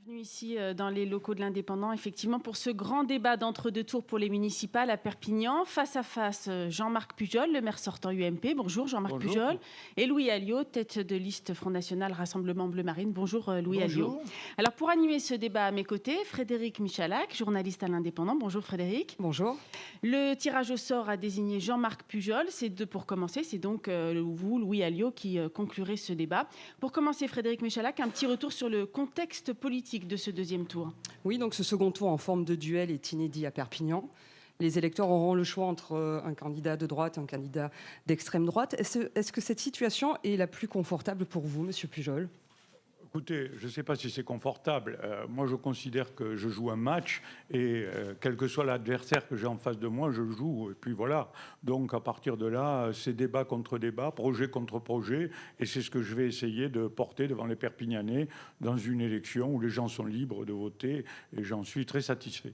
Bienvenue ici dans les locaux de l'Indépendant, effectivement, pour ce grand débat d'entre-deux tours pour les municipales à Perpignan. Face à face, Jean-Marc Pujol, le maire sortant UMP. Bonjour Jean-Marc Pujol. Et Louis Alliot, tête de liste Front National Rassemblement Bleu Marine. Bonjour Louis Alliot. Alors pour animer ce débat à mes côtés, Frédéric Michalak, journaliste à l'Indépendant. Bonjour Frédéric. Bonjour. Le tirage au sort a désigné Jean-Marc Pujol. Pour commencer, c'est donc vous, Louis Alliot, qui conclurez ce débat. Pour commencer, Frédéric Michalak, un petit retour sur le contexte politique de ce deuxième tour. Oui, donc ce second tour en forme de duel est inédit à Perpignan. Les électeurs auront le choix entre un candidat de droite et un candidat d'extrême droite. Est-ce que cette situation est la plus confortable pour vous, Monsieur Pujol ? Écoutez, je ne sais pas si c'est confortable. Moi, je considère que je joue un match et quel que soit l'adversaire que j'ai en face de moi, je joue. Et puis voilà. Donc, à partir de là, c'est débat contre débat, projet contre projet. Et c'est ce que je vais essayer de porter devant les Perpignanais dans une élection où les gens sont libres de voter. Et j'en suis très satisfait.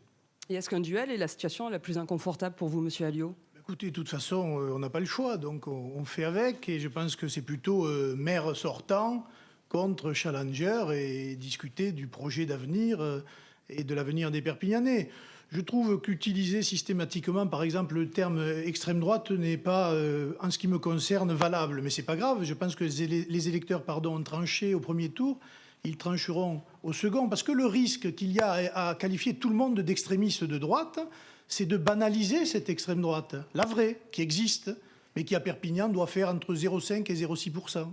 Et est-ce qu'un duel est la situation la plus inconfortable pour vous, Monsieur Alliot ? Écoutez, de toute façon, on n'a pas le choix. Donc, on fait avec. Et je pense que c'est plutôt maire sortant contre Challenger et discuter du projet d'avenir et de l'avenir des Perpignanais. Je trouve qu'utiliser systématiquement, par exemple, le terme extrême droite n'est pas, en ce qui me concerne, valable. Mais c'est pas grave. Je pense que les électeurs ont tranché au premier tour. Ils trancheront au second. Parce que le risque qu'il y a à qualifier tout le monde d'extrémiste de droite, c'est de banaliser cette extrême droite, la vraie, qui existe, mais qui à Perpignan doit faire entre 0,5 et 0,6%.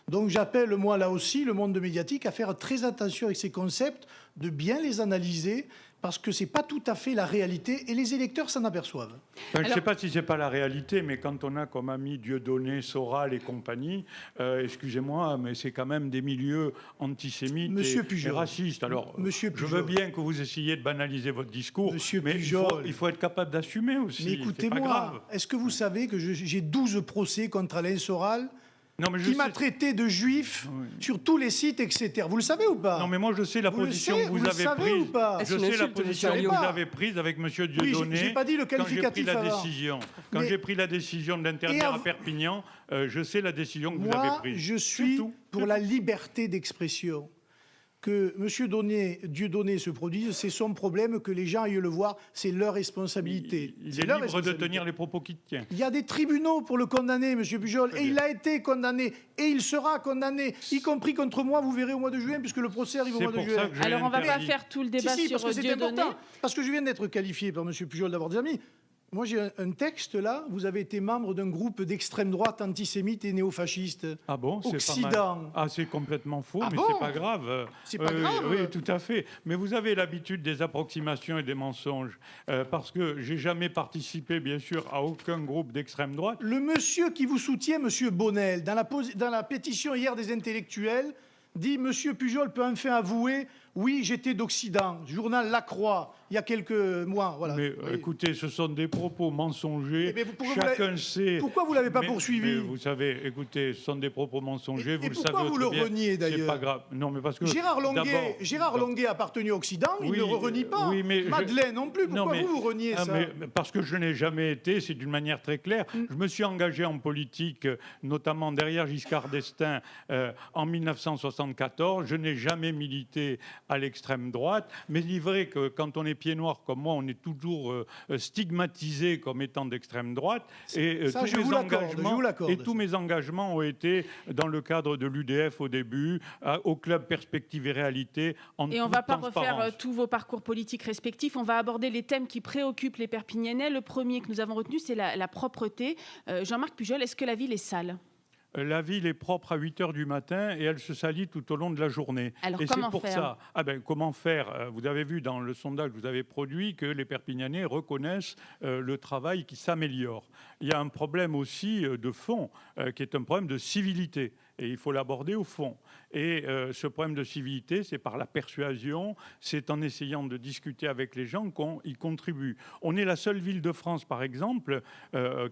Donc j'appelle, moi, là aussi, le monde médiatique à faire très attention avec ces concepts, de bien les analyser, parce que ce n'est pas tout à fait la réalité, et les électeurs s'en aperçoivent. Je ne sais pas si ce n'est pas la réalité, mais quand on a comme amis Dieudonné, Soral et compagnie, excusez-moi, mais c'est quand même des milieux antisémites et racistes. Alors, je veux bien que vous essayiez de banaliser votre discours, mais il faut être capable d'assumer aussi. Mais écoutez-moi, est-ce que vous savez que j'ai 12 procès contre Alain Soral ? Qui m'a traité de juif sur tous les sites, etc. Vous le savez ou pas ? Non, mais moi, je sais la position que vous avez prise. Je sais la position que vous avez prise avec M. Dieudonné. Oui, j'ai pas dit le qualificatif avant. Quand j'ai pris la décision de l'interdire à Perpignan, je sais la décision que vous avez prise. Moi, je suis pour la liberté d'expression. Que M. Dieudonné se produise, c'est son problème, que les gens aillent le voir, c'est leur responsabilité. Il est libre de tenir les propos qu'il tient. Il y a des tribunaux pour le condamner, M. Pujol, et il a été condamné, et il sera condamné, y compris contre moi, vous verrez au mois de juin, puisque le procès arrive au mois de juin. Alors on ne va pas faire tout le débat sur Dieudonné. Parce que je viens d'être qualifié par M. Pujol d'avoir des amis. Moi, j'ai un texte, là. Vous avez été membre d'un groupe d'extrême droite antisémite et néofasciste. Ah bon ? Occident. Ah, c'est complètement faux, mais bon ? c'est pas grave. C'est pas grave. Oui, tout à fait. Mais vous avez l'habitude des approximations et des mensonges. Parce que j'ai jamais participé, bien sûr, à aucun groupe d'extrême droite. Le monsieur qui vous soutient, M. Bonnel, dans la pétition hier des intellectuels, dit « Monsieur Pujol peut enfin avouer, oui, j'étais d'Occident », journal La Croix, il y a quelques mois. Voilà. Mais écoutez, ce sont des propos mensongers. Chacun sait. Pourquoi vous ne l'avez pas poursuivi ? Mais vous savez, écoutez, ce sont des propos mensongers, vous le savez. Pourquoi vous le reniez d'ailleurs ? C'est pas grave. Non, mais parce que Gérard Longuet appartenait à Occident, il ne le renie pas. Oui, mais Madeleine non plus. Pourquoi vous reniez ça ? Parce que je n'ai jamais été, c'est d'une manière très claire. Je me suis engagé en politique, notamment derrière Giscard d'Estaing, en 1974. Je n'ai jamais milité à l'extrême droite, mais il est vrai que quand on est pied noir comme moi, on est toujours stigmatisé comme étant d'extrême droite. Et tous mes engagements ont été dans le cadre de l'UDF au début, au club Perspective et Réalité. Et on ne va pas refaire tous vos parcours politiques respectifs. On va aborder les thèmes qui préoccupent les Perpignanais. Le premier que nous avons retenu, c'est la propreté. Jean-Marc Pujol, est-ce que la ville est sale ? La ville est propre à 8 h du matin et elle se salit tout au long de la journée. Alors et comment c'est pour faire ? Comment faire ? Vous avez vu dans le sondage que vous avez produit que les Perpignanais reconnaissent le travail qui s'améliore. Il y a un problème aussi de fond qui est un problème de civilité. Et il faut l'aborder au fond. Et ce problème de civilité, c'est par la persuasion, c'est en essayant de discuter avec les gens qu'on y contribue. On est la seule ville de France, par exemple,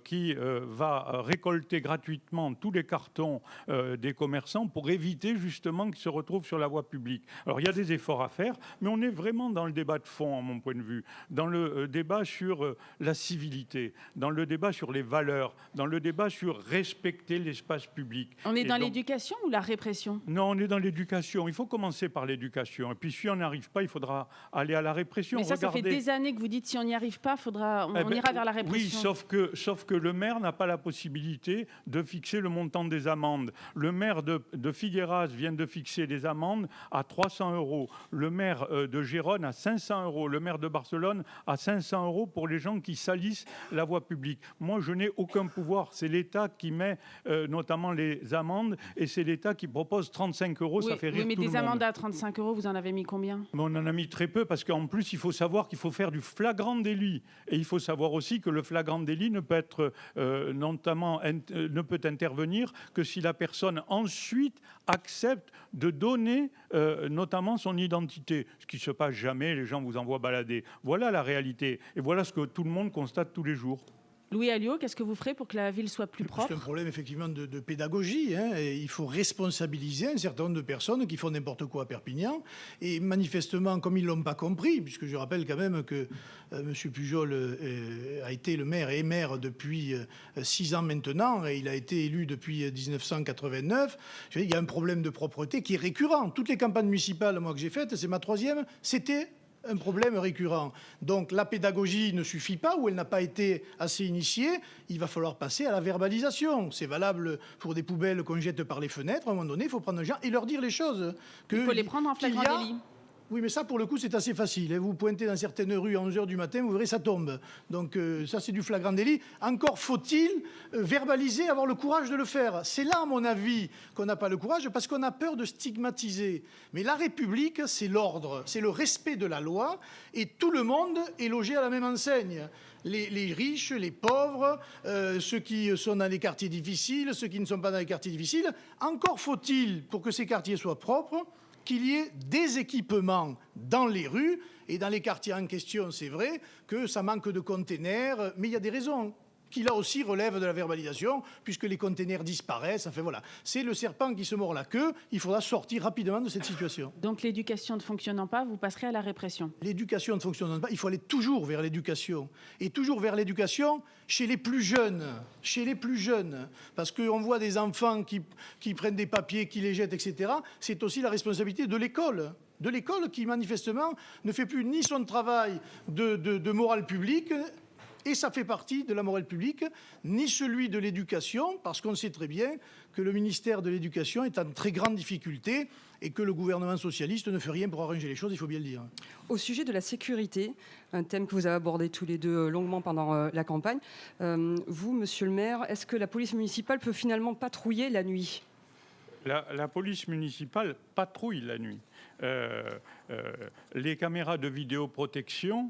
qui va récolter gratuitement tous les cartons des commerçants pour éviter justement qu'ils se retrouvent sur la voie publique. Alors il y a des efforts à faire, mais on est vraiment dans le débat de fond, à mon point de vue, dans le débat sur la civilité, dans le débat sur les valeurs, dans le débat sur respecter l'espace public. On est dans les l'éducation ou la répression? Non, on est dans l'éducation. Il faut commencer par l'éducation. Et puis, si on n'arrive pas, il faudra aller à la répression. Mais ça fait des années que vous dites si on n'y arrive pas, on ira vers la répression. Oui, sauf que le maire n'a pas la possibilité de fixer le montant des amendes. Le maire de Figueras vient de fixer des amendes à 300 €. Le maire de Gérone à 500 €. Le maire de Barcelone à 500 € pour les gens qui salissent la voie publique. Moi, je n'ai aucun pouvoir. C'est l'État qui met notamment les amendes et c'est l'État qui propose 35 €. Oui, ça fait rire mais tout le des monde. amendes à 35 €, vous en avez mis combien? Mais on en a mis très peu parce qu'en plus, il faut savoir qu'il faut faire du flagrant délit. Et il faut savoir aussi que le flagrant délit ne peut être ne peut intervenir que si la personne ensuite accepte de donner notamment son identité. Ce qui ne se passe jamais, les gens vous envoient balader. Voilà la réalité. Et voilà ce que tout le monde constate tous les jours. Louis Alliot, qu'est-ce que vous ferez pour que la ville soit plus propre? C'est un problème effectivement de pédagogie. Et il faut responsabiliser un certain nombre de personnes qui font n'importe quoi à Perpignan. Et manifestement, comme ils ne l'ont pas compris, puisque je rappelle quand même que M. Pujol a été le maire et est maire depuis 6 ans maintenant, et il a été élu depuis 1989, il y a un problème de propreté qui est récurrent. Toutes les campagnes municipales moi, que j'ai faites, c'est ma 3e, c'était un problème récurrent. Donc la pédagogie ne suffit pas, ou elle n'a pas été assez initiée, il va falloir passer à la verbalisation. C'est valable pour des poubelles qu'on jette par les fenêtres. À un moment donné, il faut prendre les gens et leur dire les choses. Il faut les prendre en flagrant délit. Oui, mais ça, pour le coup, c'est assez facile. Vous pointez dans certaines rues à 11 h du matin, vous verrez, ça tombe. Donc ça, c'est du flagrant délit. Encore faut-il verbaliser, avoir le courage de le faire. C'est là, à mon avis, qu'on n'a pas le courage, parce qu'on a peur de stigmatiser. Mais la République, c'est l'ordre, c'est le respect de la loi, et tout le monde est logé à la même enseigne. Les riches, les pauvres, ceux qui sont dans les quartiers difficiles, ceux qui ne sont pas dans les quartiers difficiles. Encore faut-il, pour que ces quartiers soient propres, qu'il y ait des équipements dans les rues et dans les quartiers en question. C'est vrai que ça manque de containers, mais il y a des raisons qui là aussi relèvent de la verbalisation, puisque les containers disparaissent. Enfin voilà, c'est le serpent qui se mord la queue. Il faudra sortir rapidement de cette situation. Donc l'éducation ne fonctionnant pas, vous passerez à la répression. L'éducation ne fonctionnant pas, il faut aller toujours vers l'éducation. Et toujours vers l'éducation chez les plus jeunes. Chez les plus jeunes. Parce qu'on voit des enfants qui prennent des papiers, qui les jettent, etc. C'est aussi la responsabilité de l'école. De l'école qui, manifestement, ne fait plus ni son travail de morale publique, et ça fait partie de la morale publique, ni celui de l'éducation, parce qu'on sait très bien que le ministère de l'Éducation est en très grande difficulté et que le gouvernement socialiste ne fait rien pour arranger les choses, il faut bien le dire. Au sujet de la sécurité, un thème que vous avez abordé tous les deux longuement pendant la campagne, vous, monsieur le maire, est-ce que la police municipale peut finalement patrouiller la nuit ? La police municipale patrouille la nuit. Les caméras de vidéoprotection,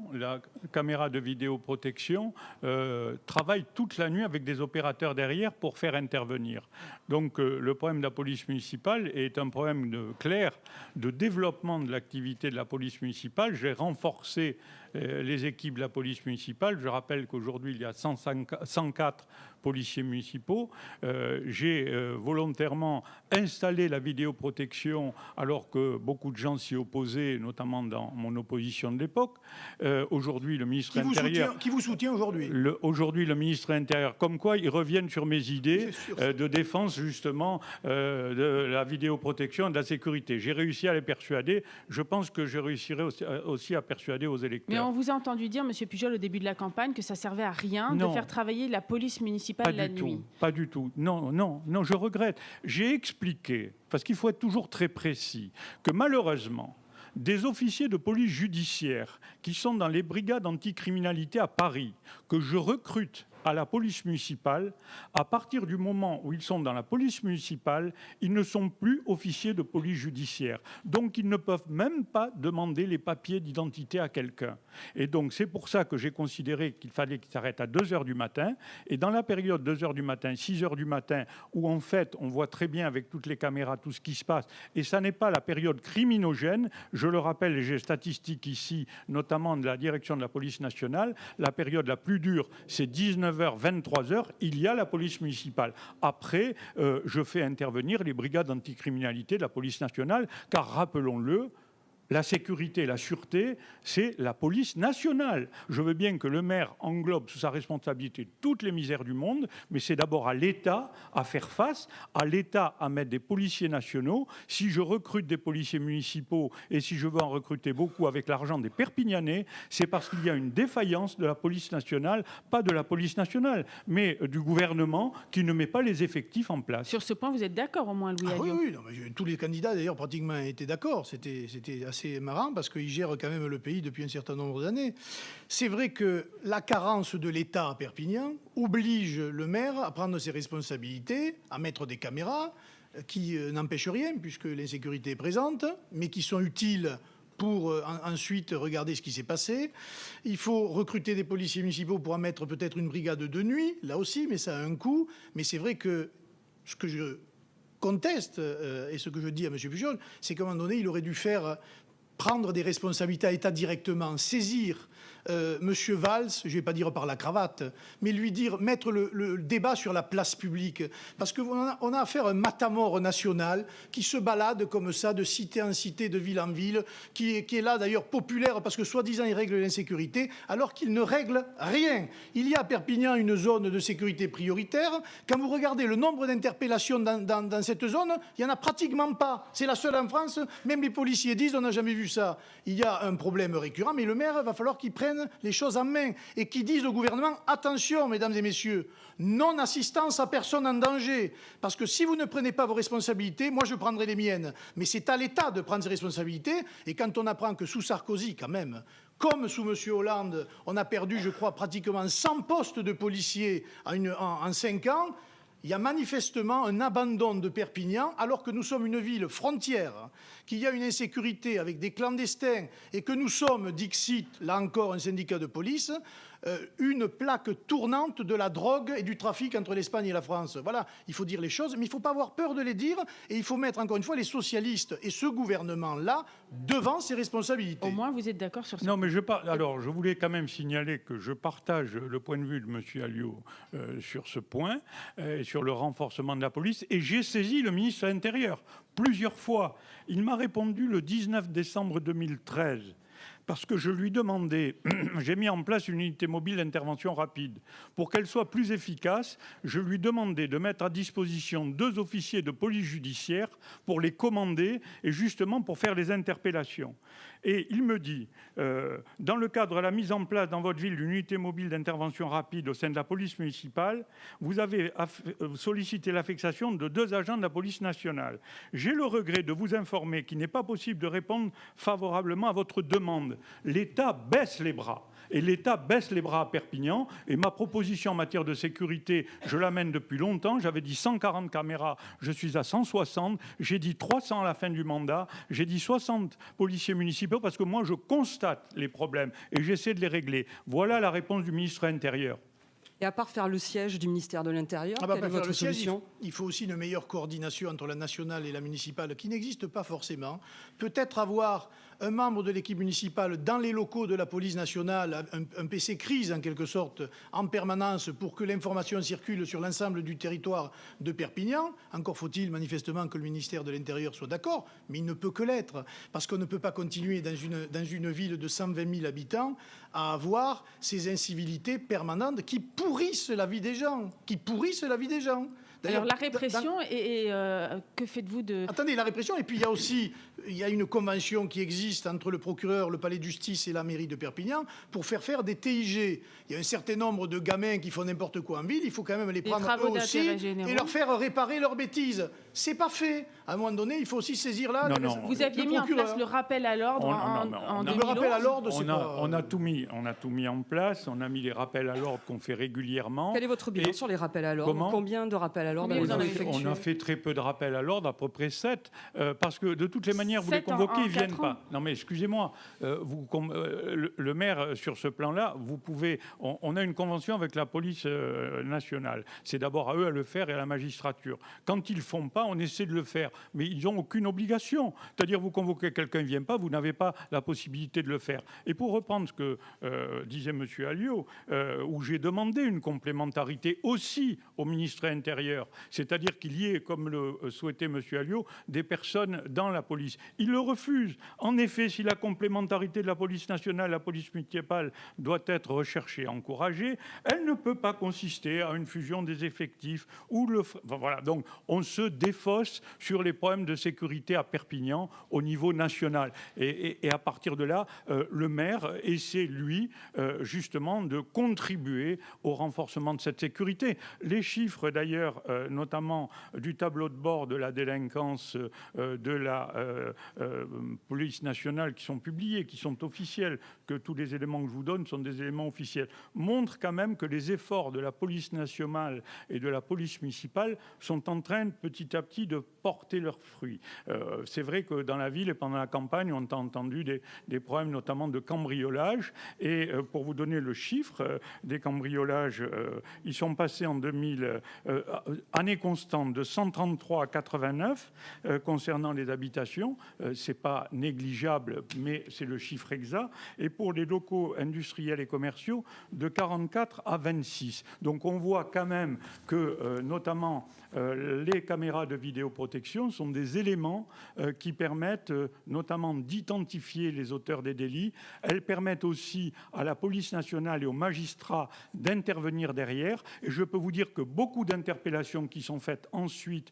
travaillent toute la nuit avec des opérateurs derrière pour faire intervenir. Donc le problème de la police municipale est un problème clair de développement de l'activité de la police municipale. J'ai renforcé les équipes de la police municipale. Je rappelle qu'aujourd'hui, il y a 104 policiers municipaux. J'ai volontairement installé la vidéoprotection alors que beaucoup de gens s'y opposaient, notamment dans mon opposition de l'époque. Aujourd'hui, le ministre de l'Intérieur... Qui vous soutient aujourd'hui ? Aujourd'hui, le ministre de l'Intérieur, comme quoi ils reviennent sur mes idées de défense, justement, de la vidéoprotection et de la sécurité. J'ai réussi à les persuader. Je pense que je réussirai aussi à persuader aux électeurs. Mais on vous a entendu dire, M. Pujol, au début de la campagne, que ça servait à rien de faire travailler la police municipale la nuit. Pas du tout. Non, je regrette. J'ai expliqué, parce qu'il faut être toujours très précis, que malheureusement, des officiers de police judiciaire qui sont dans les brigades anticriminalité à Paris, que je recrute à la police municipale, à partir du moment où ils sont dans la police municipale, ils ne sont plus officiers de police judiciaire. Donc, ils ne peuvent même pas demander les papiers d'identité à quelqu'un. Et donc, c'est pour ça que j'ai considéré qu'il fallait qu'ils s'arrêtent à 2 h du matin. Et dans la période 2 h du matin, 6 h du matin, où en fait, on voit très bien avec toutes les caméras tout ce qui se passe, et ça n'est pas la période criminogène, je le rappelle, et j'ai statistiques ici, notamment de la direction de la police nationale, la période la plus dure, c'est 19 h, 23 h, il y a la police municipale. Après, je fais intervenir les brigades anticriminalité de la police nationale, car rappelons-le, La sécurité, la sûreté, c'est la police nationale. Je veux bien que le maire englobe sous sa responsabilité toutes les misères du monde, mais c'est d'abord à l'État à faire face, à l'État à mettre des policiers nationaux. Si je recrute des policiers municipaux et si je veux en recruter beaucoup avec l'argent des Perpignanais, c'est parce qu'il y a une défaillance de la police nationale, pas de la police nationale, mais du gouvernement qui ne met pas les effectifs en place. Sur ce point, vous êtes d'accord au moins, Louis Alliot? Oui, non, mais tous les candidats d'ailleurs pratiquement étaient d'accord. C'était assez marrant parce qu'ils gèrent quand même le pays depuis un certain nombre d'années. C'est vrai que la carence de l'État à Perpignan oblige le maire à prendre ses responsabilités, à mettre des caméras qui n'empêchent rien puisque l'insécurité est présente, mais qui sont utiles pour ensuite regarder ce qui s'est passé. Il faut recruter des policiers municipaux pour en mettre peut-être une brigade de nuit, là aussi, mais ça a un coût. Mais c'est vrai que ce que je conteste et ce que je dis à M. Pujol, c'est qu'à un moment donné, il aurait dû faire prendre des responsabilités à l'État directement, saisir M. Valls, je ne vais pas dire par la cravate, mais lui dire, mettre le débat sur la place publique. Parce qu'on a affaire à un matamore national qui se balade comme ça, de cité en cité, de ville en ville, qui est là d'ailleurs populaire parce que soi-disant il règle l'insécurité, alors qu'il ne règle rien. Il y a à Perpignan une zone de sécurité prioritaire. Quand vous regardez le nombre d'interpellations dans cette zone, il n'y en a pratiquement pas. C'est la seule en France. Même les policiers disent, on n'a jamais vu ça. Il y a un problème récurrent, mais le maire, va falloir qu'il prenne les choses en main et qui disent au gouvernement, attention mesdames et messieurs, non-assistance à personne en danger. Parce que si vous ne prenez pas vos responsabilités, moi je prendrai les miennes. Mais c'est à l'État de prendre ses responsabilités. Et quand on apprend que sous Sarkozy, quand même, comme sous M. Hollande, on a perdu, je crois, pratiquement 100 postes de policiers en 5 ans, il y a manifestement un abandon de Perpignan, alors que nous sommes une ville frontière, qu'il y a une insécurité avec des clandestins et que nous sommes, dixit, là encore, un syndicat de police, une plaque tournante de la drogue et du trafic entre l'Espagne et la France. Voilà, il faut dire les choses, mais il ne faut pas avoir peur de les dire et il faut mettre, encore une fois, les socialistes et ce gouvernement-là devant ses responsabilités. Au moins, vous êtes d'accord sur ça? Non, mais alors, je voulais quand même signaler que je partage le point de vue de M. Alliot sur ce point, sur le renforcement de la police, et j'ai saisi le ministre de l'Intérieur plusieurs fois. Il m'a répondu le 19 décembre 2013. Parce que je lui demandais, j'ai mis en place une unité mobile d'intervention rapide. Pour qu'elle soit plus efficace, je lui demandais de mettre à disposition 2 officiers de police judiciaire pour les commander et justement pour faire les interpellations. Et il me dit, dans le cadre de la mise en place dans votre ville d'une unité mobile d'intervention rapide au sein de la police municipale, vous avez sollicité l'affectation de 2 agents de la police nationale. J'ai le regret de vous informer qu'il n'est pas possible de répondre favorablement à votre demande. L'État baisse les bras. Et l'État baisse les bras à Perpignan. Et ma proposition en matière de sécurité, je l'amène depuis longtemps. J'avais dit 140 caméras, je suis à 160. J'ai dit 300 à la fin du mandat. J'ai dit 60 policiers municipaux parce que moi, je constate les problèmes et j'essaie de les régler. Voilà la réponse du ministre de l'Intérieur. Et à part faire le siège du ministère de l'Intérieur, quelle est votre solution? Il faut aussi une meilleure coordination entre la nationale et la municipale, qui n'existe pas forcément. Peut-être avoir un membre de l'équipe municipale dans les locaux de la police nationale, un PC crise en quelque sorte, en permanence, pour que l'information circule sur l'ensemble du territoire de Perpignan. Encore faut-il manifestement que le ministère de l'Intérieur soit d'accord, mais il ne peut que l'être, parce qu'on ne peut pas continuer dans une ville de 120 000 habitants à avoir ces incivilités permanentes qui pourrissent la vie des gens, Alors la répression, que faites-vous de... Attendez, la répression, et puis il y a une convention qui existe entre le procureur, le palais de justice et la mairie de Perpignan pour faire des TIG. Il y a un certain nombre de gamins qui font n'importe quoi en ville, il faut quand même les prendre eux aussi et leur faire réparer leurs bêtises. C'est pas fait. À un moment donné, il faut aussi saisir là... Vous aviez mis en place le rappel à l'ordre en 2011. Le rappel à l'ordre, c'est pas... On a tout mis en place, on a mis les rappels à l'ordre qu'on fait régulièrement. Quel est votre bilan sur les rappels à l'ordre? Combien de rappels à l'ordre avez-vous effectués? On a fait très peu de rappels à l'ordre, à peu près 7, parce que de toutes les manières, vous les convoquez, ils ne viennent pas. Non mais excusez-moi, le maire, sur ce plan-là, vous pouvez... On a une convention avec la police nationale. C'est d'abord à eux à le faire et à la magistrature. Quand ils ne font pas, on essaie de le faire. Mais ils n'ont aucune obligation. C'est-à-dire, vous convoquez quelqu'un, il ne vient pas, vous n'avez pas la possibilité de le faire. Et pour reprendre ce que disait M. Alliot, où j'ai demandé une complémentarité aussi au ministre de l'Intérieur, ailleurs. C'est-à-dire qu'il y ait, comme le souhaitait M. Alliot, des personnes dans la police. Il le refuse. En effet, si la complémentarité de la police nationale, la police municipale doit être recherchée et encouragée, elle ne peut pas consister à une fusion des effectifs. Voilà. Donc, on se défausse sur les problèmes de sécurité à Perpignan au niveau national. Et à partir de là, le maire essaie, lui, justement, de contribuer au renforcement de cette sécurité. Les chiffres, d'ailleurs, notamment du tableau de bord de la délinquance de la police nationale qui sont publiés, qui sont officiels, que tous les éléments que je vous donne sont des éléments officiels, montrent quand même que les efforts de la police nationale et de la police municipale sont en train petit à petit de porter leurs fruits. C'est vrai que dans la ville et pendant la campagne, on a entendu des problèmes notamment de cambriolage. Et pour vous donner le chiffre des cambriolages, ils sont passés en 2000, année constante, de 133 à 89 concernant les habitations. C'est pas négligeable, mais c'est le chiffre exact. Et pour les locaux industriels et commerciaux, de 44 à 26. Donc on voit quand même que, notamment, les caméras de vidéoprotection sont des éléments qui permettent notamment d'identifier les auteurs des délits. Elles permettent aussi à la police nationale et aux magistrats d'intervenir derrière. Et je peux vous dire que beaucoup d'interpellations qui sont faites ensuite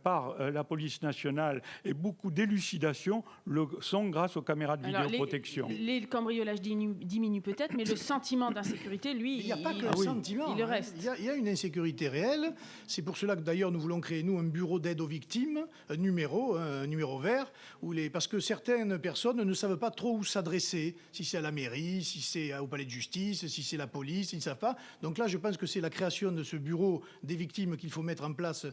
par la police nationale et beaucoup d'élucidations sont grâce aux caméras de vidéoprotection. Les cambriolages diminuent peut-être, mais le sentiment d'insécurité, lui, il n'y a pas que le sentiment. Il reste. Il y a une insécurité réelle. C'est pour cela que d'ailleurs nous voulons créer, nous, un bureau d'aide aux victimes, un numéro vert, parce que certaines personnes ne savent pas trop où s'adresser, si c'est à la mairie, si c'est au palais de justice, si c'est la police, ils ne savent pas. Donc là, je pense que c'est la création de ce bureau des victimes qu'il faut mettre en place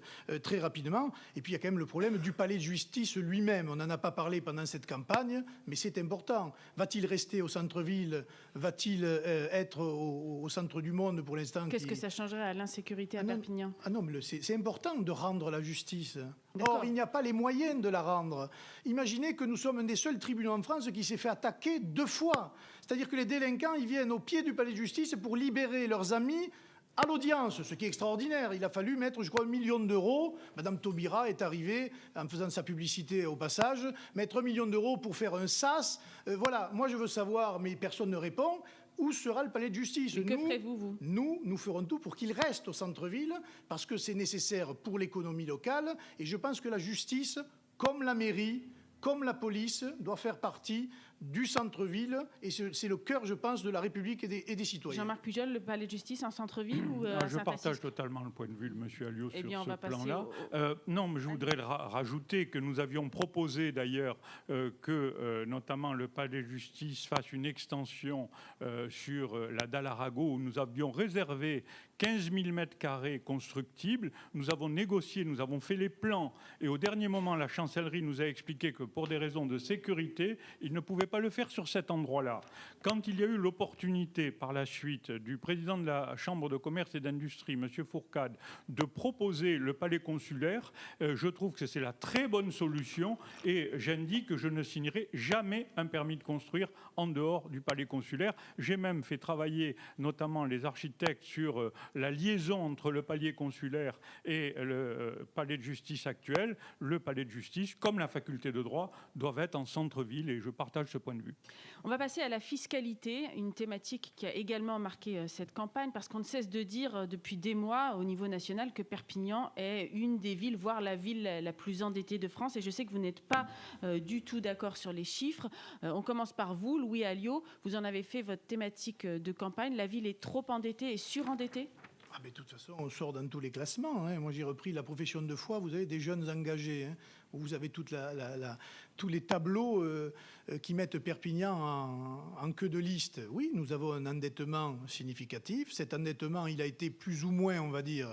très rapidement. Et puis il y a quand même le problème du palais de justice lui-même. On n'en a pas parlé pendant cette campagne, mais c'est important. Va-t-il rester au centre-ville? Va-t-il être au centre du monde pour l'instant? Qu'est-ce que ça changerait à l'insécurité à Perpignan? Non, mais c'est important de rendre la justice. Or, il n'y a pas les moyens de la rendre. Imaginez que nous sommes un des seuls tribunaux en France qui s'est fait attaquer 2 fois. C'est-à-dire que les délinquants, ils viennent au pied du palais de justice pour libérer leurs amis à l'audience, ce qui est extraordinaire. Il a fallu mettre, je crois, 1 million d'euros. Madame Taubira est arrivée, en faisant sa publicité au passage, mettre 1 million d'euros pour faire un sas. Voilà, moi je veux savoir, mais personne ne répond, où sera le palais de justice? Que ferez-vous, vous? Nous ferons tout pour qu'il reste au centre-ville, parce que c'est nécessaire pour l'économie locale. Et je pense que la justice, comme la mairie, comme la police, doit faire partie du centre-ville, et c'est le cœur, je pense, de la République et des citoyens. Jean-Marc Pujol, le palais de justice en centre-ville ou je partage totalement le point de vue de M. Alliot sur on ce va plan-là. Non, mais je voudrais rajouter que nous avions proposé d'ailleurs que notamment le palais de justice fasse une extension sur la dalle Arago, où nous avions réservé 15 000 mètres carrés constructibles. Nous avons négocié, nous avons fait les plans, et au dernier moment, la chancellerie nous a expliqué que pour des raisons de sécurité, il ne pouvait pas le faire sur cet endroit-là. Quand il y a eu l'opportunité par la suite du président de la Chambre de commerce et d'industrie, M. Fourcade, de proposer le palais consulaire, je trouve que c'est la très bonne solution, et j'indique que je ne signerai jamais un permis de construire en dehors du palais consulaire. J'ai même fait travailler notamment les architectes sur la liaison entre le palais consulaire et le palais de justice actuel. Le palais de justice, comme la faculté de droit, doivent être en centre-ville, et je partage ce point de vue. On va passer à la fiscalité, une thématique qui a également marqué cette campagne, parce qu'on ne cesse de dire depuis des mois au niveau national que Perpignan est une des villes, voire la ville la plus endettée de France. Et je sais que vous n'êtes pas du tout d'accord sur les chiffres. On commence par vous, Louis Alliot. Vous en avez fait votre thématique de campagne. La ville est trop endettée et surendettée? Mais de toute façon, on sort dans tous les classements. Moi, j'ai repris la profession de foi. Vous avez des jeunes engagés. Où vous avez tous les tableaux qui mettent Perpignan en queue de liste. Oui, nous avons un endettement significatif. Cet endettement, il a été plus ou moins, on va dire,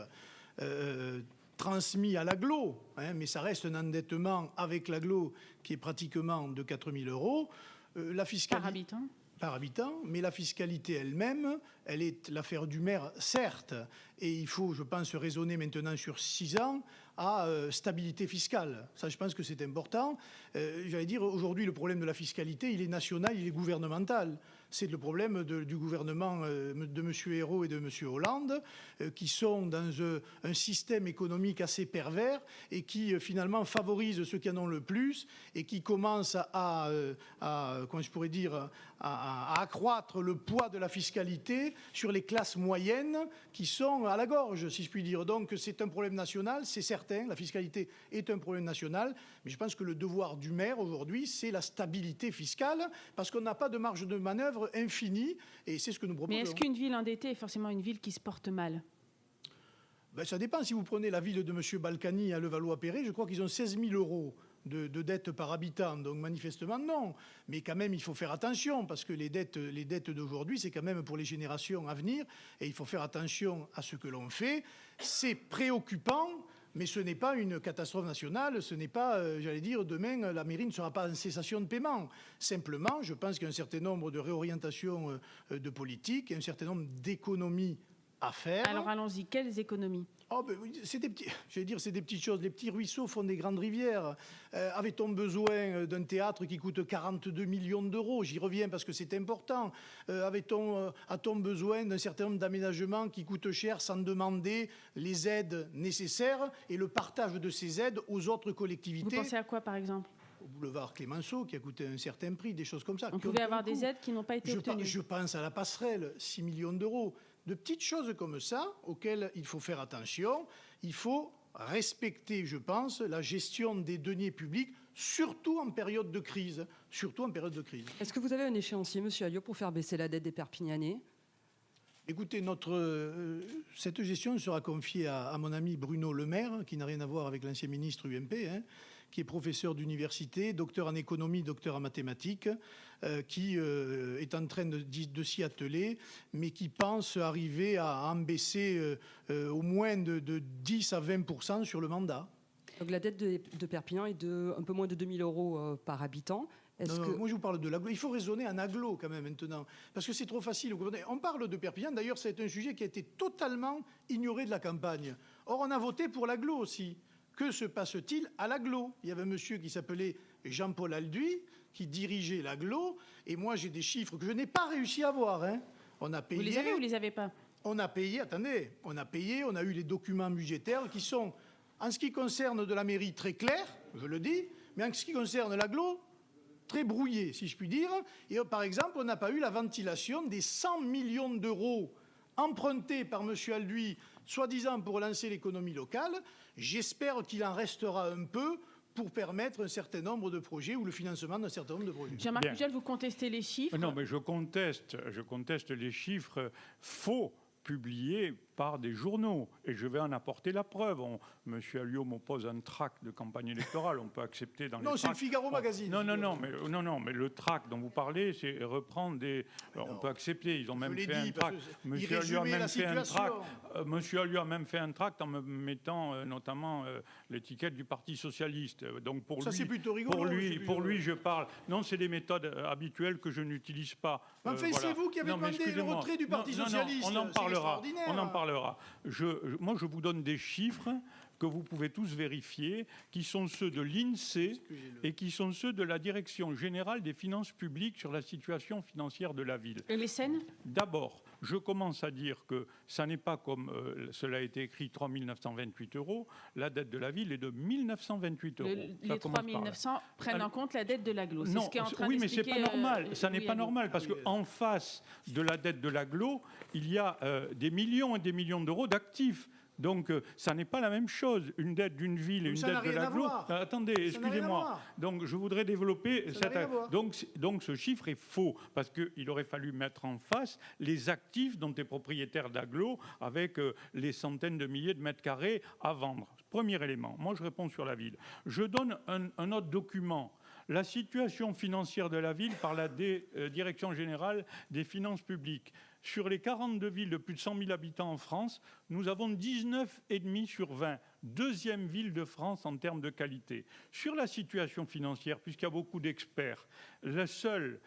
transmis à l'agglo. Mais ça reste un endettement avec l'agglo qui est pratiquement de 4 000 euros. La fiscalité... Par habitant, mais la fiscalité elle-même, elle est l'affaire du maire, certes, et il faut, je pense, raisonner maintenant sur 6 ans à stabilité fiscale. Ça, je pense que c'est important. J'allais dire, aujourd'hui, le problème de la fiscalité, il est national, il est gouvernemental. c'est le problème du gouvernement de M. Ayrault et de M. Hollande, qui sont dans un système économique assez pervers et qui finalement favorise ceux qui en ont le plus et qui commence comment je pourrais dire, à accroître le poids de la fiscalité sur les classes moyennes qui sont à la gorge, si je puis dire. Donc c'est un problème national, c'est certain, la fiscalité est un problème national, mais je pense que le devoir du maire aujourd'hui, c'est la stabilité fiscale, parce qu'on n'a pas de marge de manœuvre infinie, et c'est ce que nous proposons. Mais est-ce qu'une ville endettée est forcément une ville qui se porte mal ? Ben, ça dépend. Si vous prenez la ville de M. Balkany à Levallois-Perret, je crois qu'ils ont 16 000 euros de dette par habitant. Donc manifestement, non. Mais quand même, il faut faire attention, parce que les dettes d'aujourd'hui, c'est quand même pour les générations à venir. Et il faut faire attention à ce que l'on fait. C'est préoccupant, mais ce n'est pas une catastrophe nationale. Ce n'est pas, j'allais dire, demain, la mairie ne sera pas en cessation de paiement. Simplement, je pense qu'il y a un certain nombre de réorientations de politique, un certain nombre d'économies à faire. Alors allons-y, quelles économies ? Oh ben, c'est des petits, je vais dire, c'est des petites choses. Les petits ruisseaux font des grandes rivières. Avait-on besoin d'un théâtre qui coûte 42 millions d'euros ? J'y reviens parce que c'est important. A-t-on besoin d'un certain nombre d'aménagements qui coûtent cher sans demander les aides nécessaires et le partage de ces aides aux autres collectivités ? Vous pensez à quoi, par exemple ? Au boulevard Clémenceau, qui a coûté un certain prix, des choses comme ça. On pouvait avoir des aides qui n'ont pas été obtenues. Je pense à la passerelle, 6 millions d'euros. De petites choses comme ça, auxquelles il faut faire attention. Il faut respecter, je pense, la gestion des deniers publics, surtout en période de crise. Surtout en période de crise. Est-ce que vous avez un échéancier, M. Alliot, pour faire baisser la dette des Perpignanais ? Écoutez, cette gestion sera confiée à mon ami Bruno Le Maire, qui n'a rien à voir avec l'ancien ministre UMP, qui est professeur d'université, docteur en économie, docteur en mathématiques, qui est en train de s'y atteler, mais qui pense arriver à en baisser au moins de 10 à 20% sur le mandat. Donc la dette de Perpignan est de un peu moins de 2 000 euros par habitant. Moi, je vous parle de l'agglo. Il faut raisonner en agglo, quand même, maintenant. Parce que c'est trop facile. On parle de Perpignan. D'ailleurs, c'est un sujet qui a été totalement ignoré de la campagne. Or, on a voté pour l'agglo aussi. Que se passe-t-il à l'agglo ? Il y avait un monsieur qui s'appelait Jean-Paul Alduy, qui dirigeait l'agglo. Et moi, j'ai des chiffres que je n'ai pas réussi à voir. On a payé... Vous les avez ou vous les avez pas ? On a payé, attendez, on a eu les documents budgétaires qui sont, en ce qui concerne de la mairie, très clairs, je le dis, mais en ce qui concerne l'agglo, très brouillé, si je puis dire. Et par exemple, on n'a pas eu la ventilation des 100 millions d'euros empruntés par M. Alduy, soi-disant pour lancer l'économie locale. J'espère qu'il en restera un peu pour permettre un certain nombre de projets ou le financement d'un certain nombre de projets. Jean-Marc Pujol, vous contestez les chiffres ? Non, mais je conteste les chiffres faux publiés par des journaux. Et je vais en apporter la preuve. Monsieur Alliot m'oppose un tract de campagne électorale. On peut accepter dans les Non, c'est le Figaro Magazine. Non, mais le tract dont vous parlez, c'est reprendre des... On peut accepter. Ils ont même fait un tract. Monsieur Alliot a même fait un tract. Monsieur Alliot a même fait un tract en me mettant notamment l'étiquette du Parti socialiste. Donc pour ça, lui, c'est plutôt rigolo. Pour lui, je parle. Non, c'est des méthodes habituelles que je n'utilise pas. Enfin, c'est vous qui avez demandé le retrait du Parti socialiste. On en parlera. Moi, je vous donne des chiffres que vous pouvez tous vérifier, qui sont ceux de l'INSEE et qui sont ceux de la Direction générale des finances publiques sur la situation financière de la ville. Et les scènes ? D'abord, je commence à dire que ça n'est pas comme cela a été écrit, 3 928 euros. La dette de la ville est de 1 928 euros. Les 3 900 prennent en compte la dette de l'agglo. Non, oui, mais c'est pas normal. Ça n'est pas normal parce qu'en face de la dette de l'agglo, il y a des millions et des millions d'euros d'actifs. Donc, ça n'est pas la même chose, une dette d'une ville et une dette de l'agglo. Attendez, excusez-moi. Donc, je voudrais développer cette... Donc, ce chiffre est faux, parce qu'il aurait fallu mettre en face les actifs dont est propriétaire l'agglo, avec les centaines de milliers de mètres carrés à vendre. Premier élément. Moi, je réponds sur la ville. Je donne un autre document. La situation financière de la ville par la Direction générale des finances publiques. Sur les 42 villes de plus de 100 000 habitants en France, nous avons 19,5 sur 20. Deuxième ville de France en termes de qualité. Sur la situation financière, puisqu'il y a beaucoup d'experts, le seul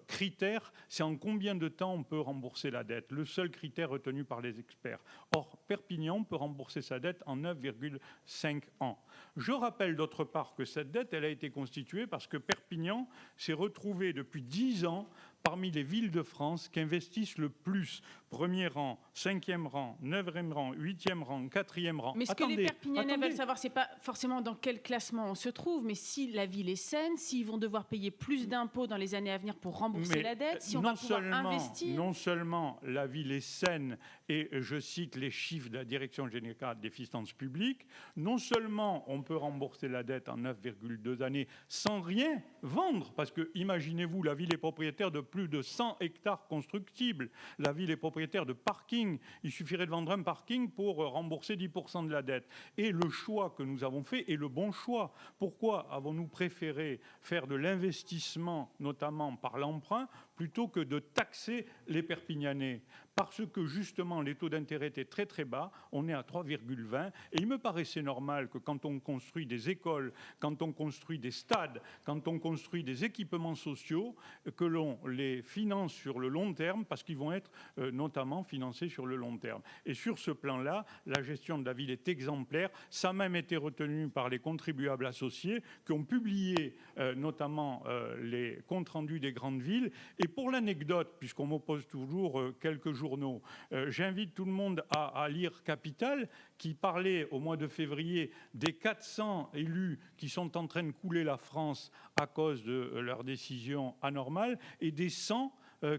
critère, c'est en combien de temps on peut rembourser la dette. Le seul critère retenu par les experts. Or, Perpignan peut rembourser sa dette en 9,5 ans. Je rappelle d'autre part que cette dette, elle a été constituée parce que Perpignan s'est retrouvé depuis 10 ans parmi les villes de France qui investissent le plus. Premier rang, 5e rang, 9e rang, 8e rang, 4e rang. Mais ce que les Perpignanais veulent savoir, c'est pas forcément dans quel classement on se trouve, mais si la ville est saine, s'ils vont devoir payer plus d'impôts dans les années à venir pour rembourser la dette, si on va pouvoir investir. Non seulement la ville est saine, et je cite les chiffres de la Direction générale des finances publiques, non seulement on peut rembourser la dette en 9,2 années sans rien vendre, parce que imaginez-vous, la ville est propriétaire de plus de 100 hectares constructibles, la ville est propriétaire de parking, il suffirait de vendre un parking pour rembourser 10% de la dette. Et le choix que nous avons fait est le bon choix. Pourquoi avons-nous préféré faire de l'investissement, notamment par l'emprunt, plutôt que de taxer les Perpignanais? Parce que justement les taux d'intérêt étaient très très bas, on est à 3,20, et il me paraissait normal que quand on construit des écoles, quand on construit des stades, quand on construit des équipements sociaux, que l'on les finance sur le long terme, parce qu'ils vont être notamment financés sur le long terme. Et sur ce plan-là, la gestion de la ville est exemplaire. Ça a même été retenu par les contribuables associés qui ont publié notamment les comptes rendus des grandes villes. Et pour l'anecdote, puisqu'on m'oppose toujours quelques journaux, j'invite tout le monde à lire Capital, qui parlait au mois de février des 400 élus qui sont en train de couler la France à cause de leurs décisions anormales et des 100